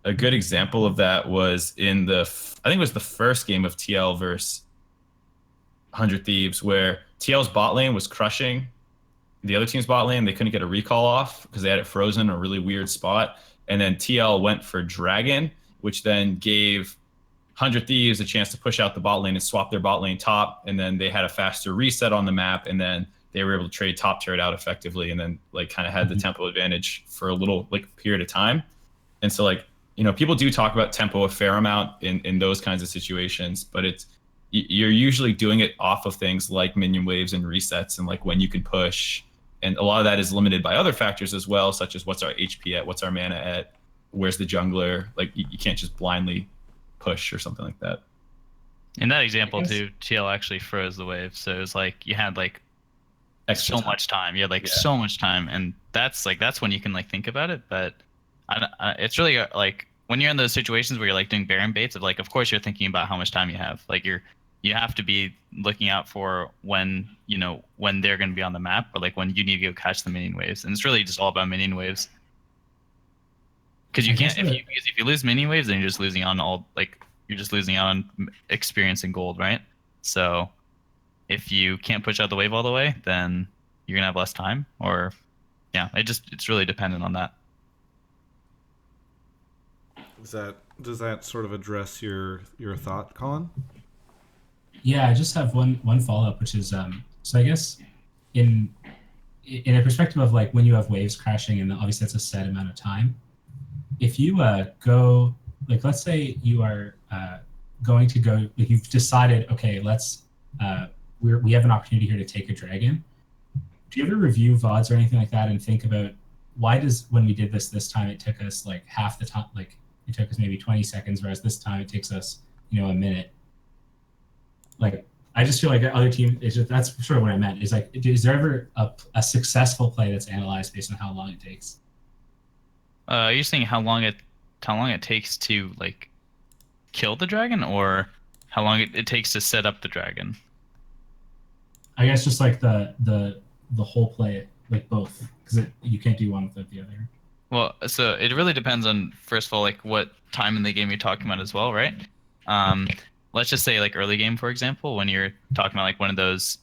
a good example of that was in I think it was the first game of TL versus 100 Thieves, where TL's bot lane was crushing the other team's bot lane. They couldn't get a recall off because they had it frozen in a really weird spot. And then TL went for Dragon, which then gave 100 Thieves a chance to push out the bot lane and swap their bot lane top. And then they had a faster reset on the map. And then they were able to trade top turret out effectively. And then like kind of had the tempo advantage for a little like period of time. And so like, you know, people do talk about tempo a fair amount in those kinds of situations, but you're usually doing it off of things like minion waves and resets and like when you can push. And a lot of that is limited by other factors as well, such as what's our HP at, what's our mana at, where's the jungler. Like you can't just blindly push or something like that. In that example too, TL actually froze the wave, so it was like you had like Extra so much time. You had like so much time, and that's when you can like think about it. But it's really like when you're in those situations where you're like doing Baron baits, of course you're thinking about how much time you have. Like you have to be looking out for when they're going to be on the map, or like when you need to go catch the minion waves. And it's really just all about minion waves. Because you can't if you lose minion waves, then you're just losing on experience and gold, right? So if you can't push out the wave all the way, then you're gonna have less time. Or it's really dependent on that. Does that sort of address your thought, Colin? Yeah, I just have one follow-up, which is so I guess in a perspective of like when you have waves crashing, and obviously that's a set amount of time. If you go, like, let's say you are going to go, like you've decided, okay, let's we have an opportunity here to take a dragon. Do you ever review VODs or anything like that and think about why does, when we did this time, it took us like half the time, like it took us maybe 20 seconds, whereas this time it takes us, a minute. Like, I just feel like other teams, that's sort of what I meant, is like, is there ever a successful play that's analyzed based on how long it takes? You're saying how long it takes to like kill the dragon, or how long it takes to set up the dragon? I guess just like the whole play, like both, because you can't do one without the other. Well, so it really depends on, first of all, like what time in the game you're talking about as well, right? Let's just say like early game, for example, when you're talking about like one of those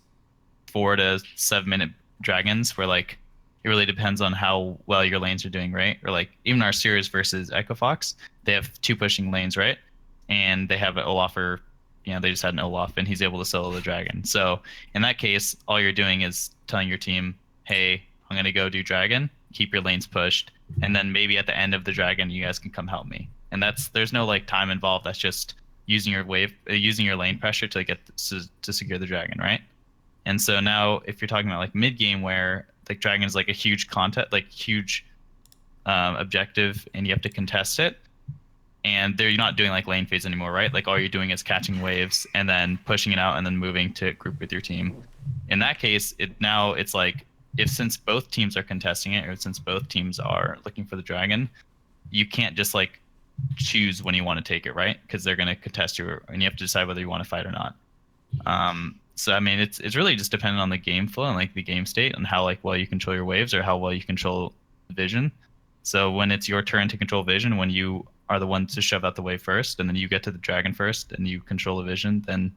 4 to 7 minute dragons, where like it really depends on how well your lanes are doing, right? Or like even our Sirius versus Echo Fox, they have 2 pushing lanes, right? And they have an Olaf, they just had an Olaf, and he's able to solo the dragon. So in that case, all you're doing is telling your team, hey, I'm going to go do dragon, keep your lanes pushed, and then maybe at the end of the dragon, you guys can come help me. And there's no like time involved. That's just using your lane pressure to get to secure the dragon, right? And so now if you're talking about like mid game, where like dragon is like a huge objective, and you have to contest it, and you're not doing like lane phase anymore, right? Like all you're doing is catching waves and then pushing it out and then moving to group with your team. In that case, it's like, since both teams are contesting it, or since both teams are looking for the dragon, you can't just like choose when you want to take it, right? Because they're going to contest you, and you have to decide whether you want to fight or not. So I mean, it's really just dependent on the game flow and like the game state, and how like well you control your waves, or how well you control vision. So when it's your turn to control vision, when you are the one to shove out the wave first, and then you get to the dragon first, and you control the vision, then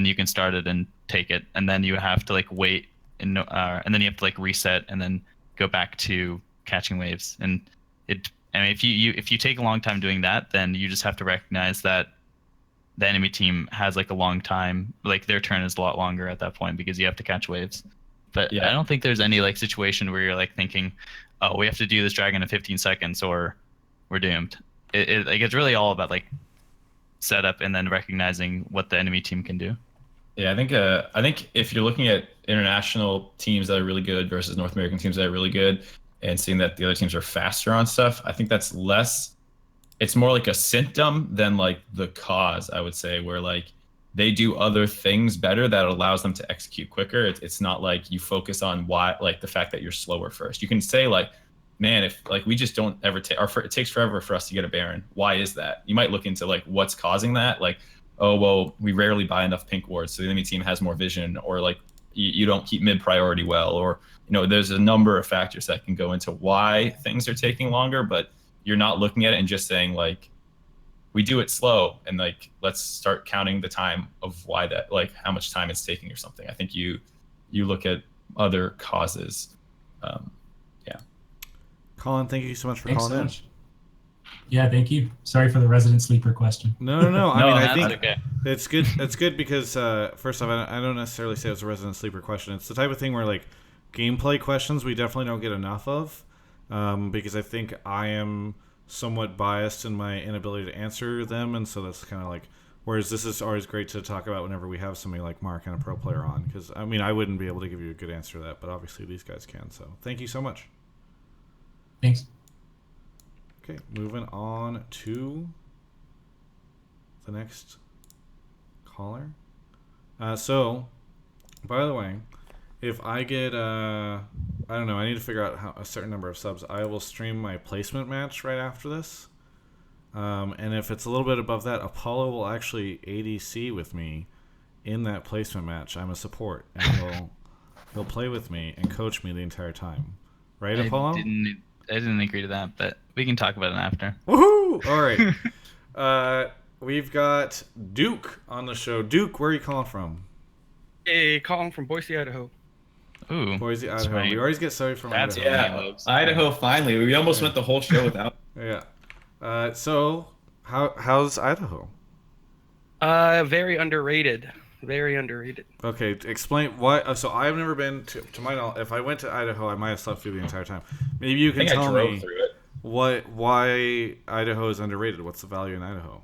you can start it and take it, and then you have to like wait, and then you have to like reset, and then go back to catching waves. And if you take a long time doing that, then you just have to recognize that the enemy team has like a long time, like their turn is a lot longer at that point, because you have to catch waves. But I don't think there's any like situation where you're like thinking, oh, we have to do this dragon in 15 seconds or we're doomed. It's really all about like setup and then recognizing what the enemy team can do. Yeah, I think if you're looking at international teams that are really good versus North American teams that are really good, and seeing that the other teams are faster on stuff, I think that's less. It's more like a symptom than like the cause, I would say, where like they do other things better that allows them to execute quicker. It's not like you focus on why, like the fact that you're slower first. You can say like, man, if like we just don't ever take, it takes forever for us to get a Baron. Why is that? You might look into like what's causing that. Like, oh, well, we rarely buy enough pink wards, so the enemy team has more vision, or like you don't keep mid priority well, or there's a number of factors that can go into why things are taking longer, but you're not looking at it and just saying like, we do it slow, and like let's start counting the time of why that, like how much time it's taking or something. I think you look at other causes. Yeah. Colin, thank you so much for Thanks calling so in. much. Yeah, thank you. Sorry for the resident sleeper question. No. I No, mean, I that's think okay. it's good. It's good because first off, I don't necessarily say it's a resident sleeper question. It's the type of thing where like gameplay questions we definitely don't get enough of, because I think I am somewhat biased in my inability to answer them, and so that's kind of like. Whereas this is always great to talk about whenever we have somebody like Mark and a pro player on, because I mean I wouldn't be able to give you a good answer to that, but obviously these guys can. So thank you so much. Thanks. Okay, moving on to the next caller. So, by the way, if I get, I don't know, I need to figure out a certain number of subs. I will stream my placement match right after this. And if it's a little bit above that, Apollo will actually ADC with me in that placement match. I'm a support, and he'll play with me and coach me the entire time. Right, Apollo? I didn't agree to that, but we can talk about it after. Woohoo! All right. We've got Duke on the show. Duke, where are you calling from? Hey, calling from Boise, Idaho. Ooh, Boise, that's Idaho. right. We always get sorry from That's Idaho. Yeah, Idaho finally. We almost went the whole show without. Yeah. So, how's Idaho? Very underrated. Very underrated. Okay, explain why. So I've never been to my knowledge. If I went to Idaho, I might have slept through the entire time. Maybe you can tell me through it. why Idaho is underrated. What's the value in Idaho?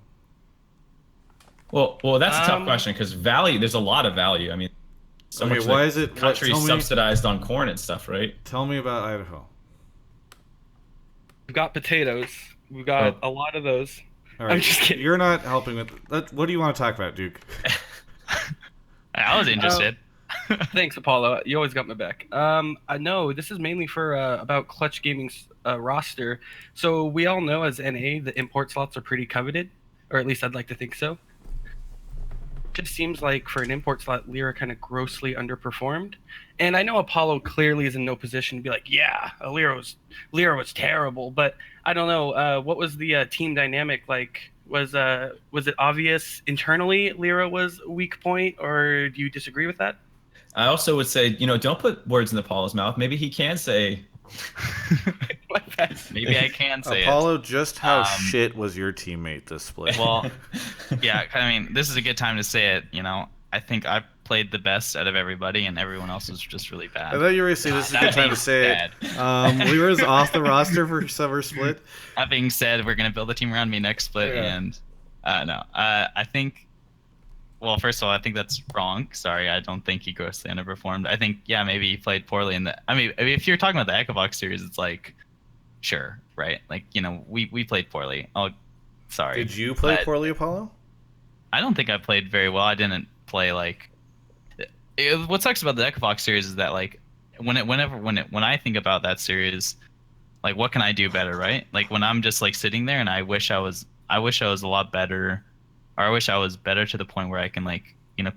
Well, that's a tough question because value. There's a lot of value. I mean, so Okay, much why of is the it- country tell me- subsidized on corn and stuff, right? Tell me about Idaho. We've got potatoes. We've got a lot of those. All right, I'm just kidding. You're not helping with. What do you want to talk about, Duke? I was interested. Thanks, Apollo. You always got my back. I know this is mainly for about Clutch Gaming's roster. So we all know as NA, the import slots are pretty coveted, or at least I'd like to think so. Just seems like for an import slot, Lyra kind of grossly underperformed. And I know Apollo clearly is in no position to be like, yeah, Lyra was terrible. But I don't know. What was the team dynamic like? Was it obvious internally Lyra was a weak point, or do you disagree with that? I also would say, don't put words in Apollo's mouth. Maybe he can say. Maybe I can say Apollo, just how shit was your teammate this split? Well, yeah, I mean, this is a good time to say it. I think I played the best out of everybody, and everyone else was just really bad. I thought you were going to say this is a good time to say it. Lyra's off the roster for summer split. That being said, we're going to build a team around me next split, and I think. Well, first of all, I think that's wrong. Sorry, I don't think he grossly underperformed. I think, maybe he played poorly in the. I mean, if you're talking about the Echobox series, it's like, sure, right? Like, we played poorly. Oh, sorry. Did you play poorly, Apollo? I don't think I played very well. I didn't play like. What sucks about the Echobox series is that like, when I think about that series, like, what can I do better, right? Like when I'm just like sitting there and I wish I was a lot better. Or I wish I was better to the point where I can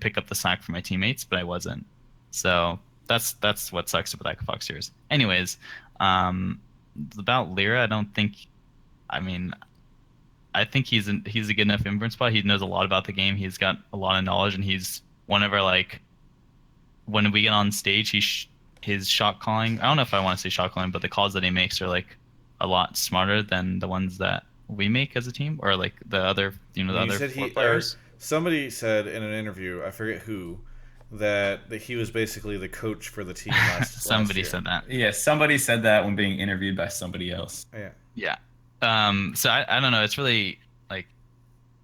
pick up the slack for my teammates, but I wasn't. So that's what sucks about the Fox series. Anyways, about Lyra, I don't think. I mean, I think he's a good enough inference spot. He knows a lot about the game. He's got a lot of knowledge, and he's whenever when we get on stage, his shot calling. I don't know if I want to say shot calling, but the calls that he makes are like a lot smarter than the ones that we make as a team, or like the other, the other four players. Somebody said in an interview, I forget who, that he was basically the coach for the team last. Somebody last year. said that. Yeah, somebody said that when being interviewed by somebody else. Yeah. So I don't know. It's really like,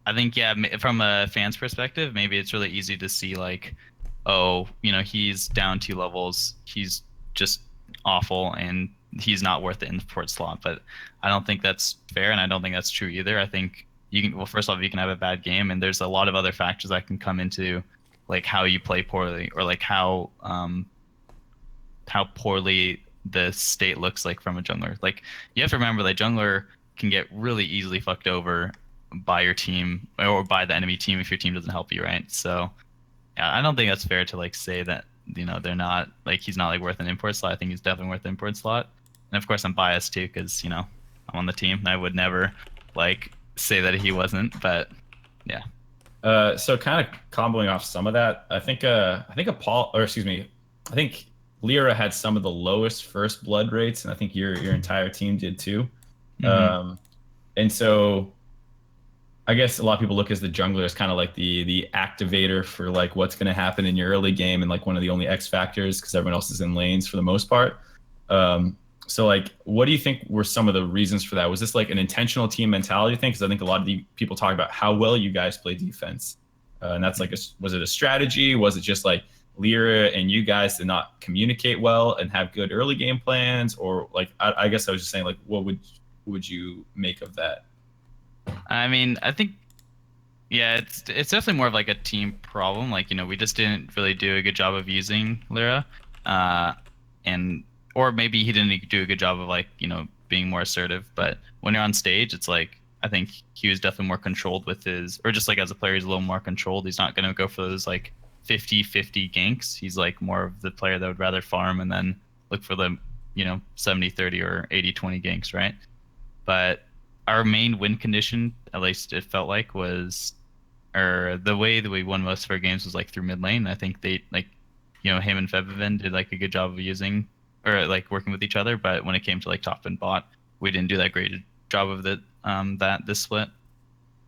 I think from a fan's perspective, maybe it's really easy to see like, oh, he's down 2 levels. He's just awful, and he's not worth the import slot. But I don't think that's fair, and I don't think that's true either. I think first off, you can have a bad game, and there's a lot of other factors that can come into like how you play poorly, or like how poorly the state looks like from a jungler. Like, you have to remember that jungler can get really easily fucked over by your team or by the enemy team if your team doesn't help you, right? So yeah, I don't think that's fair to like say that they're not like, he's not like worth an import slot. I think he's definitely worth an import slot. And of course I'm biased too, because I'm on the team and I would never like say that he wasn't, but yeah. So kind of comboing off some of that, I think Lyra had some of the lowest first blood rates, and I think your entire team did too. And so I guess a lot of people look as the jungler as kind of like the activator for like what's going to happen in your early game and like one of the only X factors because everyone else is in lanes for the most part. So like, what do you think were some of the reasons for that? Was this like an intentional team mentality thing? Because I think a lot of the people talk about how well you guys play defense, and that's like, was it a strategy? Was it just like Lyra and you guys did not communicate well and have good early game plans, or like I guess I was just saying like, what would you make of that? I mean, I think, yeah, it's definitely more of like a team problem. Like, we just didn't really do a good job of using Lyra, or maybe he didn't do a good job of like, being more assertive. But when you're on stage, it's like, I think he was definitely more controlled with or just like as a player, he's a little more controlled. He's not going to go for those like 50-50 ganks. He's like more of the player that would rather farm and then look for the, 70-30 or 80-20 ganks, right? But our main win condition, at least it felt like, was, or the way that we won most of our games was like through mid lane. I think they like, him and Febiven did like a good job of using or like working with each other. But when it came to like top and bot, we didn't do that great a job of this split.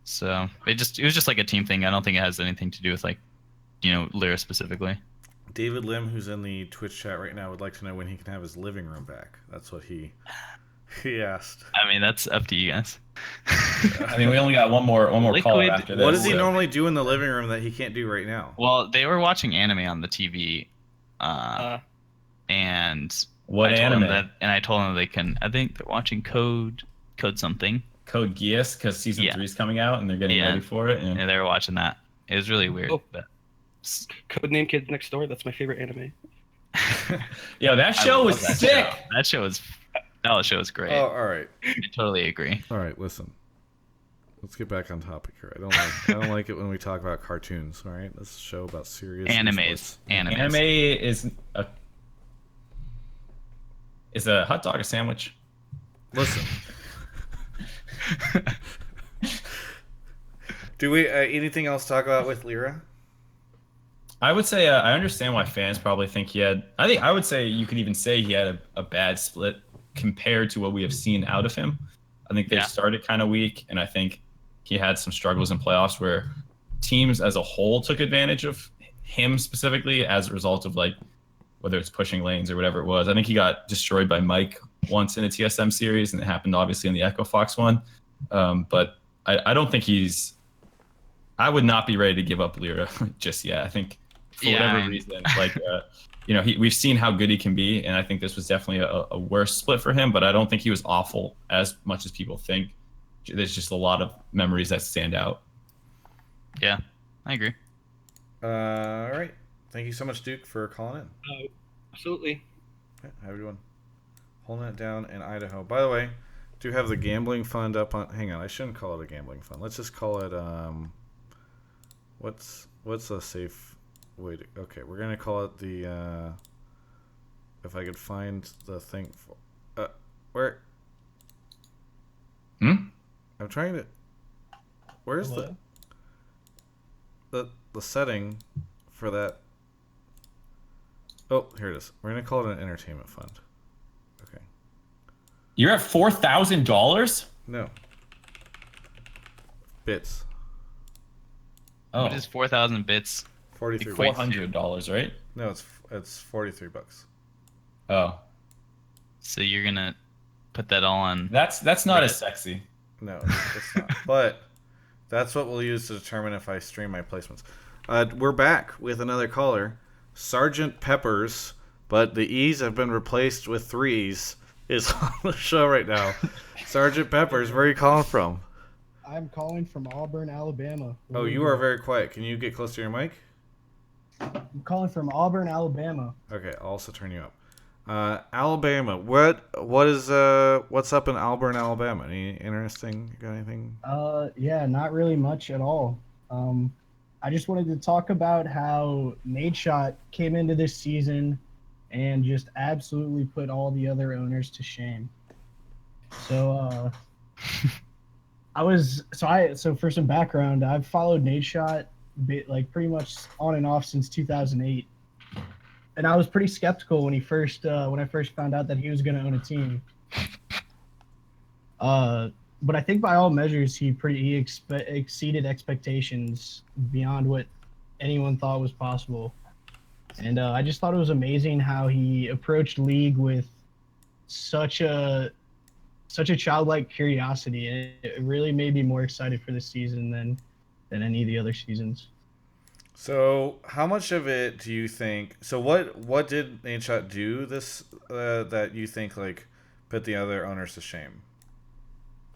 So it was just like a team thing. I don't think it has anything to do with like, Lyra specifically. David Lim, who's in the Twitch chat right now, would like to know when he can have his living room back. That's what he asked. I mean, that's up to you guys. I mean, we only got one more call after this. What does he normally do in the living room that he can't do right now? Well, they were watching anime on the TV, and what anime? I told them they can. I think they're watching Code something. Code Geass, because season 3 is coming out and they're getting ready for it. Yeah, they were watching that. It was really weird. Oh, but Codename Kids Next Door. That's my favorite anime. Yo, that show was sick. That show was great. Oh, all right. I totally agree. All right, listen. Let's get back on topic here. I don't like it when we talk about cartoons. All right, let's show about serious animes. Anime is a hot dog a sandwich? Listen. Do we anything else to talk about with Lyra? I would say I understand why fans probably think he had. I would say you could even say he had a bad split compared to what we have seen out of him. I think they started kind of weak, and I think he had some struggles in playoffs where teams as a whole took advantage of him specifically as a result of like whether it's pushing lanes or whatever it was. I think he got destroyed by Mike once in a TSM series, and it happened obviously in the Echo Fox one. But I don't think I would not be ready to give up Lyra just yet. I think for whatever reason, like, we've seen how good he can be, and I think this was definitely a worse split for him, but I don't think he was awful as much as people think. There's just a lot of memories that stand out. Yeah, I agree. All right. Thank you so much, Duke, for calling in. Absolutely. Okay, have a good one. Holding it down in Idaho. By the way, do you have the gambling fund up on? Hang on, I shouldn't call it a gambling fund. Let's just call it what's a safe way to? Okay, we're gonna call it the. If I could find the thing for, where? I'm trying to. Where's the setting for that? Oh, here it is. We're gonna call it an entertainment fund. Okay. You're at $4,000? No. Bits. Oh. What is 4,000 bits? $43. $400, right? No, it's $43. Oh. So you're gonna put that all on? That's not as sexy. No, it's not. But that's what we'll use to determine if I stream my placements. We're back with another caller, Sergeant Peppers, but the E's have been replaced with 3's. Is on the show right now. Sergeant Peppers, where are you calling from? I'm calling from Auburn, Alabama. Oh, you are very quiet. Can you get close to your mic? I'm calling from Auburn, Alabama. Okay, I'll also turn you up. Alabama. What's up in Auburn, Alabama? Any interesting? Got anything? Yeah, not really much at all. I just wanted to talk about how Nadeshot came into this season and just absolutely put all the other owners to shame. So so for some background, I've followed Nadeshot like pretty much on and off since 2008. and I was pretty skeptical when I first found out that he was going to own a team. But I think by all measures he exceeded expectations beyond what anyone thought was possible. And I just thought it was amazing how he approached League with such a childlike curiosity, and it really made me more excited for this season than any of the other seasons. So, how much of it do you think? So, what did Nadeshot do this that you think like put the other owners to shame?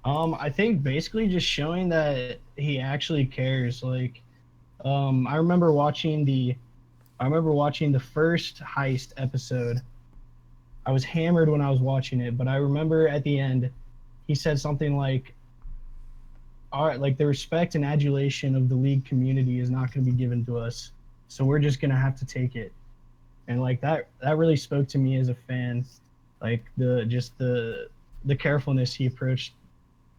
I think basically just showing that he actually cares. Like, I remember watching the first heist episode. I was hammered when I was watching it, but I remember at the end, he said something like, "All right, like the respect and adulation of the League community is not going to be given to us, so we're just going to have to take it." And like that really spoke to me as a fan, like the carefulness he approached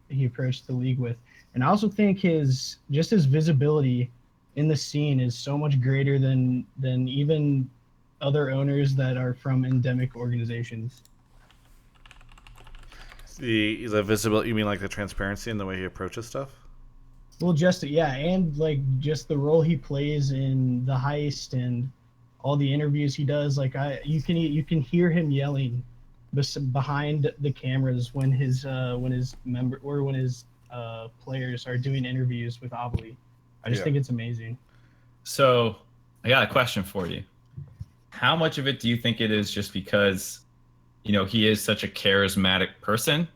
the League with. And I also think his visibility in the scene is so much greater than even other owners that are from endemic organizations. The visibility, you mean like the transparency and the way he approaches stuff? Well, and like just the role he plays in the heist and all the interviews he does. Like you can hear him yelling behind the cameras when his players are doing interviews with Obli. I just think it's amazing. So I got a question for you. How much of it do you think it is just because, he is such a charismatic person,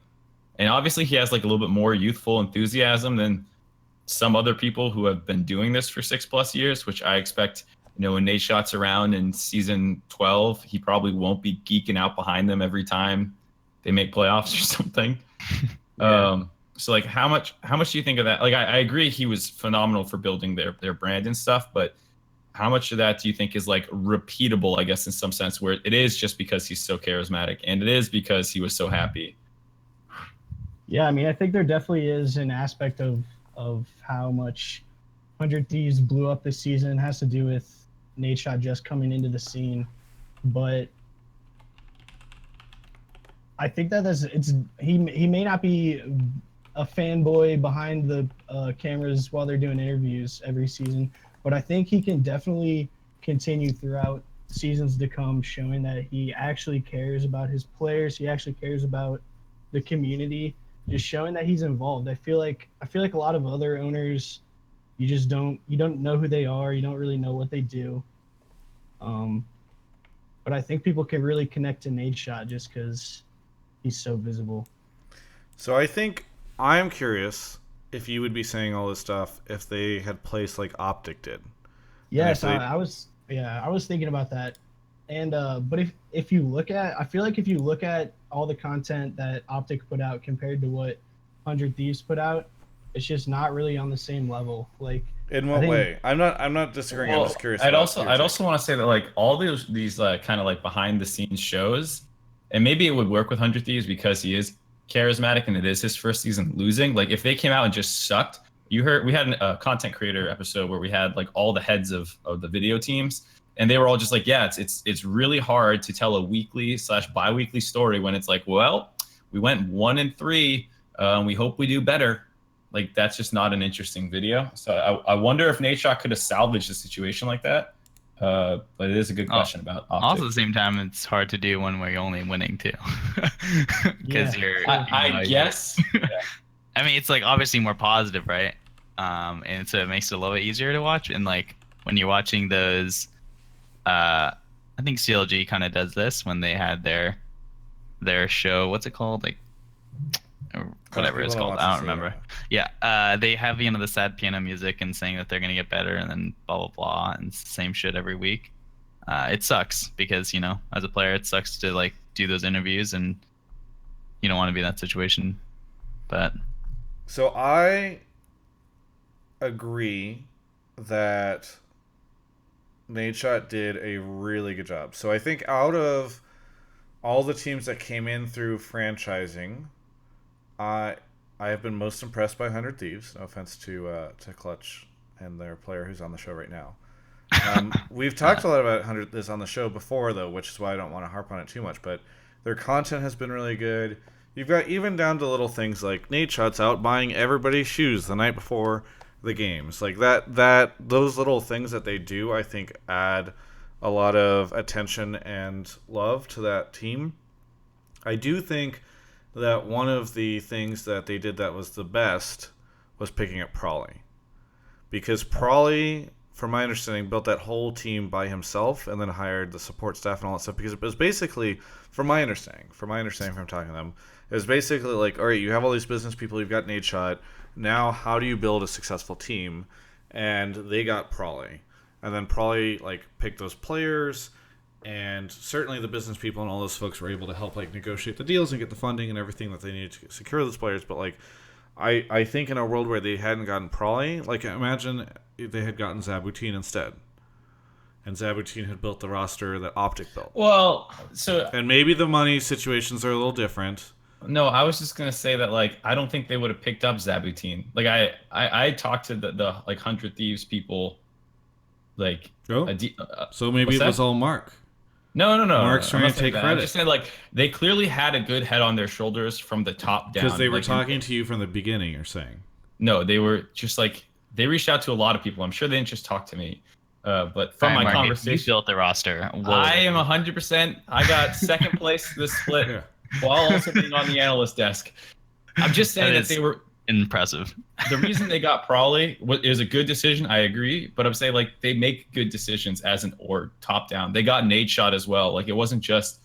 and obviously he has like a little bit more youthful enthusiasm than some other people who have been doing this for 6+ years, which I expect, when Nadeshot's around in season 12, he probably won't be geeking out behind them every time they make playoffs or something. Yeah. So like how much do you think of that? Like I agree he was phenomenal for building their brand and stuff, but how much of that do you think is like repeatable, I guess, in some sense, where it is just because he's so charismatic and it is because he was so happy? Yeah, I mean, I think there definitely is an aspect of how much 100 Thieves blew up this season. It has to do with Nadeshot just coming into the scene. But I think that he may not be a fanboy behind the cameras while they're doing interviews every season, but I think he can definitely continue throughout seasons to come, showing that he actually cares about his players. He actually cares about the community, just showing that he's involved. I feel like a lot of other owners, you don't know who they are. You don't really know what they do. But I think people can really connect to Nadeshot just because he's so visible. So I'm curious if you would be saying all this stuff if they had placed like Optic did. Yes, I was thinking about that. And but if you look at, I feel like if you look at all the content that Optic put out compared to what 100 Thieves put out, it's just not really on the same level. Like, in what way? I'm not disagreeing. Well, I'm just curious. I'd also want to say that like all these kind of like behind the scenes shows, and maybe it would work with 100 Thieves because he is charismatic and it is his first season losing. Like if they came out and just sucked, we had a content creator episode where we had like all the heads of the video teams, and they were all just like, yeah, it's really hard to tell a weekly / bi-weekly story when it's like, well, we went 1-3, we hope we do better. Like that's just not an interesting video. So I wonder if Nadeshot could have salvaged a situation like that. But it is a good question about Optic. Also, at the same time, it's hard to do when we're only winning too, because I guess. I mean, it's like obviously more positive, right? And so it makes it a little bit easier to watch. And like when you're watching those, I think CLG kind of does this when they had their show. What's it called? Like whatever it's called. I don't remember. Yeah, they have the sad piano music and saying that they're gonna get better, and then blah blah blah, and it's the same shit every week. It sucks because as a player, it sucks to like do those interviews, and you don't want to be in that situation. But so I agree that Nadeshot did a really good job. So I think out of all the teams that came in through franchising, I have been most impressed by 100 Thieves. No offense to Clutch and their player who's on the show right now. We've talked a lot about this on the show before, though, which is why I don't want to harp on it too much. But their content has been really good. You've got even down to little things like Nadeshot's out buying everybody's shoes the night before the games. Like those little things that they do, I think, add a lot of attention and love to that team. I do think that one of the things that they did that was the best was picking up Prawley. Because Prawley, from my understanding, built that whole team by himself and then hired the support staff and all that stuff. Because it was basically, from my understanding from talking to them, it was basically like, all right, you have all these business people, you've got Nadeshot. Now, how do you build a successful team? And they got Prawley. And then Prawley, picked those players. And certainly the business people and all those folks were able to help, negotiate the deals and get the funding and everything that they needed to secure those players. But, I think in a world where they hadn't gotten Prawley, imagine if they had gotten Zabutin instead. And Zabutin had built the roster that Optic built. Well, and maybe the money situations are a little different. No, I was just gonna say that I don't think they would have picked up Zabutin. I talked to the 100 Thieves people. So maybe it was all Mark. No. Mark's trying to take credit. I'm just saying, they clearly had a good head on their shoulders from the top down. Because they were talking to you from the beginning, you're saying? No, they were just they reached out to a lot of people. I'm sure they didn't just talk to me. But from my conversation, you built the roster. Whoa. I am 100%. I got second place this split while also being on the analyst desk. I'm just saying that they were impressive. The reason they got Prawley is a good decision. I agree, but I'm saying they make good decisions as an org top down. They got Nadeshot as well. It wasn't just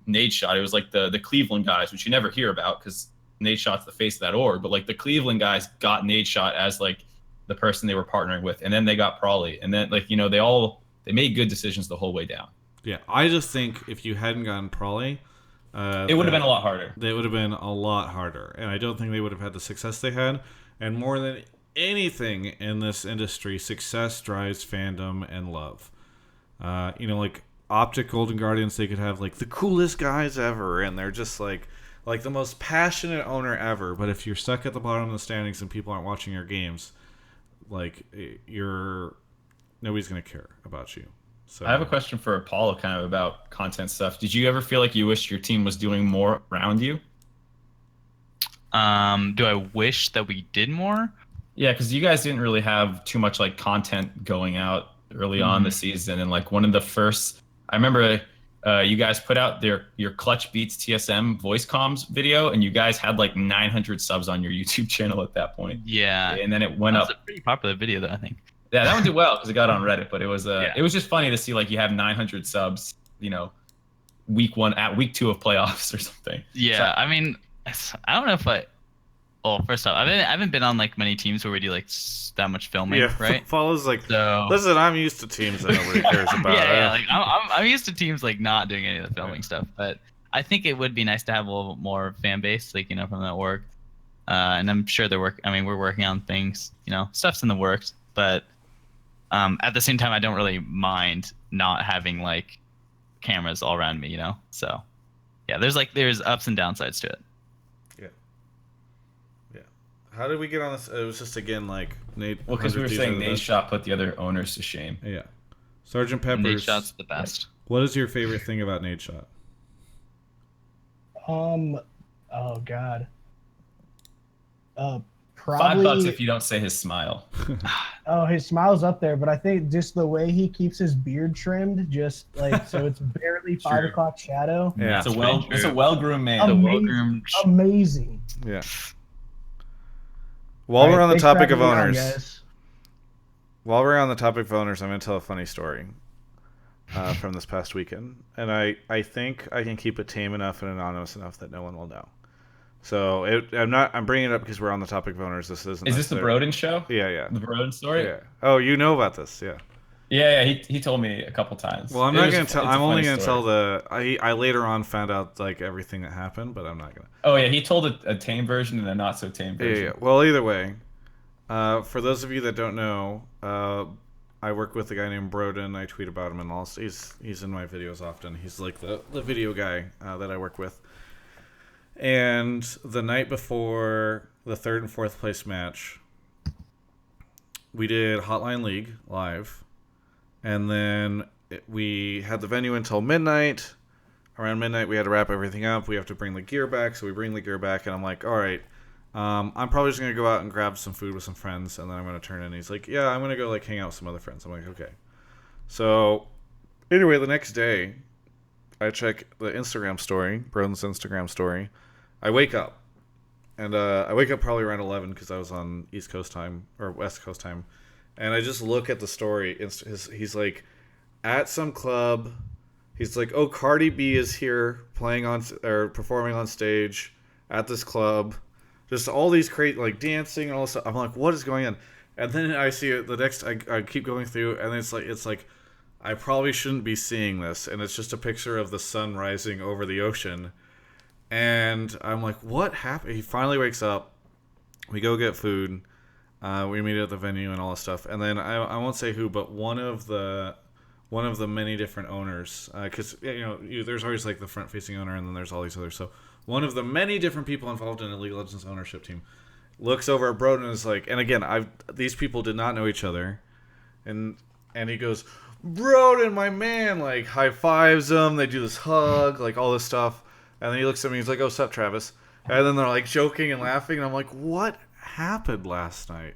Nadeshot. It was the Cleveland guys, which you never hear about because Nadeshot's the face of that org. But the Cleveland guys got Nadeshot as the person they were partnering with, and then they got Prawley, and then they made good decisions the whole way down. Yeah, I just think if you hadn't gotten Prawley, it would have been a lot harder. They would have been a lot harder, and I don't think they would have had the success they had. And more than anything in this industry, success drives fandom and love. Optic Golden Guardians, they could have the coolest guys ever, and they're just like the most passionate owner ever. But if you're stuck at the bottom of the standings and people aren't watching your games, nobody's gonna care about you. So I have a question for Apollo, kind of about content stuff. Did you ever feel like you wished your team was doing more around you? Do I wish that we did more? Yeah, because you guys didn't really have too much content going out early on the season, and one of the first, I remember you guys put out your Clutch Beats TSM voice comms video, and you guys had 900 subs on your YouTube channel at that point. Yeah, and then it went up. It was a pretty popular video, though, I think. Yeah, that one did well because it got on Reddit, but it was it was just funny to see you have 900 subs, week 1 at week 2 of playoffs or something. Yeah, I mean, I don't know if well, first off, I haven't been on many teams where we do that much filming, right? Follows listen, I'm used to teams that nobody cares about. I'm used to teams not doing any of the filming stuff, but I think it would be nice to have a little bit more fan base, from that org. And I'm sure we're working on things, stuff's in the works, but at the same time, I don't really mind not having cameras all around me, So, yeah, there's ups and downsides to it. Yeah. How did we get on this? It was just again Nate. Well, because we were saying Nadeshot put the other owners to shame. Yeah. Sergeant Pepper's. Nadeshot's the best. What is your favorite thing about Nadeshot? Oh God. Probably $5 if you don't say his smile. Oh, his smile's up there, but I think just the way he keeps his beard trimmed, just so it's barely 5 o'clock shadow. Yeah, it's a well-groomed man. Amazing. Yeah. While we're on the topic of owners, I'm going to tell a funny story from this past weekend, and I think I can keep it tame enough and anonymous enough that no one will know. So I'm bringing it up because we're on the topic of owners. Is this the Broden show? Yeah. The Broden story? Yeah. Oh, you know about this? Yeah. Yeah. He told me a couple times. Well, I'm not going to tell. I'm only going to tell I later on found out everything that happened, but I'm not going to. Oh yeah, he told a tame version and a not so tame version. Yeah. Well, either way, for those of you that don't know, I work with a guy named Broden. I tweet about him and all. He's in my videos often. He's the video guy that I work with. And the night before the 3rd and 4th place match, we did Hotline League live, And then we had the venue until midnight. Around midnight, we had to wrap everything up. We have to bring the gear back, so we bring the gear back, and I'm like, all right, I'm probably just going to go out and grab some food with some friends, and then I'm going to turn in. He's like, yeah, I'm going to go like hang out with some other friends. I'm like, okay. So anyway, the next day, I check the Instagram story, Broden's Instagram story. I wake up, and I wake up probably around 11 because I was on East Coast time, or West Coast time, and I just look at the story. He's like, at some club. He's like, oh, Cardi B is here playing on or performing on stage at this club. Just all these crazy, like dancing and all this stuff. I'm like, what is going on? And then I see it the next, I keep going through, and it's like, I probably shouldn't be seeing this. And it's just a picture of the sun rising over the ocean. And I'm like, what happened? He finally wakes up. We go get food. We meet at the venue and all this stuff. And then I won't say who, but one of the many different owners, because there's always like the front-facing owner, and then there's all these others. So one of the many different people involved in a League of Legends ownership team looks over at Broden and is like, and again, these people did not know each other, and he goes, Broden, my man, like high fives him. They do this hug, like all this stuff, and then he looks at me. He's like, "Oh, sup, Travis?" And then they're like joking and laughing, and I'm like, "What happened last night?"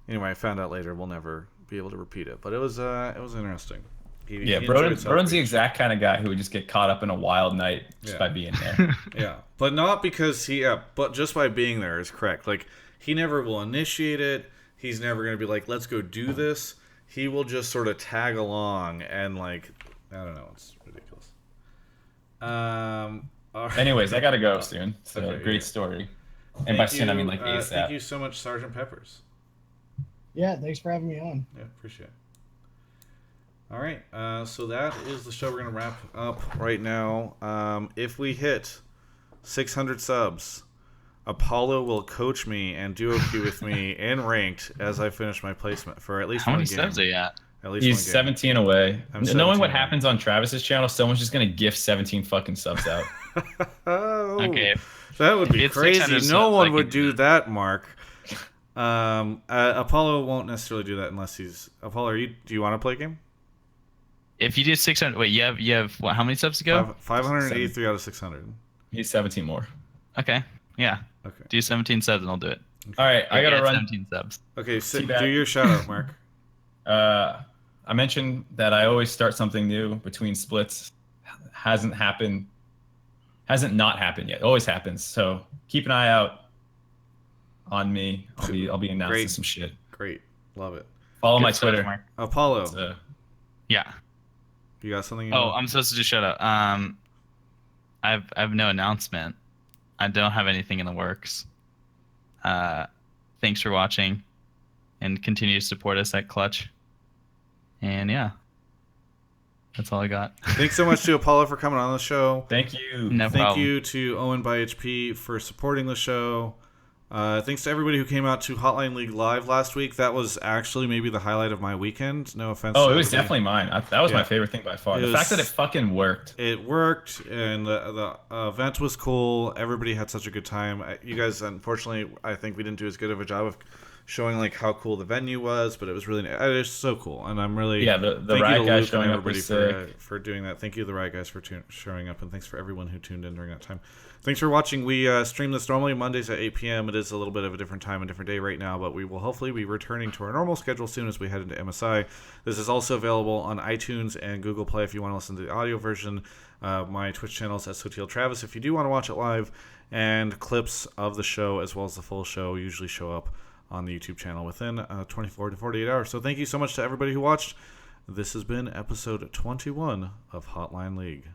Anyway, I found out later. We'll never be able to repeat it, but it was interesting. He Broden's the exact kind of guy who would just get caught up in a wild night just by being there. Yeah, but not because but just by being there is correct. Like, he never will initiate it. He's never going to be like, let's go do this. He will just sort of tag along and like, I don't know, it's ridiculous. Anyways, I gotta go soon. So great story. And by soon I mean like ASAP. Thank you so much, Sergeant Peppers. Yeah, thanks for having me on. Yeah, appreciate it. All right, so that is the show. We're going to wrap up right now. If we hit 600 subs, Apollo will coach me and duo queue with me in ranked as I finish my placement for at least How one many game. subs are you at? At least He's one game. 17 away. Knowing what away. happens on Travis's channel, someone's just going to gift 17 fucking subs out. Oh, Okay. that would be It's crazy. 600 No subs, one I would can do do it. that, Mark. Apollo won't necessarily do that unless he's... Apollo, do you want to play a game? If you do 600, wait, you have what? How many subs to go? 583 out of 600. He's 17 more. Okay, yeah. Okay. Do 17 subs and I'll do it. All right, I gotta Get run. 17 subs. Okay, so Teabag. do your shout out, Mark. I mentioned that I always start something new between splits. Hasn't not happened yet. Always happens. So keep an eye out on me. I'll be announcing Great. some shit. Great. Love it. Follow Good my stuff, Twitter. Mark. Apollo, It's, Yeah. you got something? Oh, I'm supposed to do shout out. I have no announcement. I don't have anything in the works. Thanks for watching, and continue to support us at Clutch. And yeah, that's all I got. Thanks so much to Apollo for coming on the show. Thank you. No Thank problem. you to Owen by HP for supporting the show. Thanks to everybody who came out to Hotline League Live last week. That was actually maybe the highlight of my weekend. No offense. Oh, to it was everybody. definitely mine. That was Yeah. my favorite thing by far. It The fact that it was- fucking worked. It worked, and the event was cool. Everybody had such a good time. You guys, unfortunately, I think we didn't do as good of a job of showing like how cool the venue was, but it was really, it was so cool, and I'm really The thank Riot you to guys Luke showing and up everybody was sick. for doing that. Thank you, the Riot guys, for showing up, and thanks for everyone who tuned in during that time. Thanks for watching. We stream this normally Mondays at 8 p.m. It is a little bit of a different time and different day right now, but we will hopefully be returning to our normal schedule soon as we head into MSI. This is also available on iTunes and Google Play if you want to listen to the audio version. My Twitch channel is @SoTLTravis if you do want to watch it live, and clips of the show as well as the full show usually show up on the YouTube channel within 24 to 48 hours. So thank you so much to everybody who watched. This has been episode 21 of Hotline League.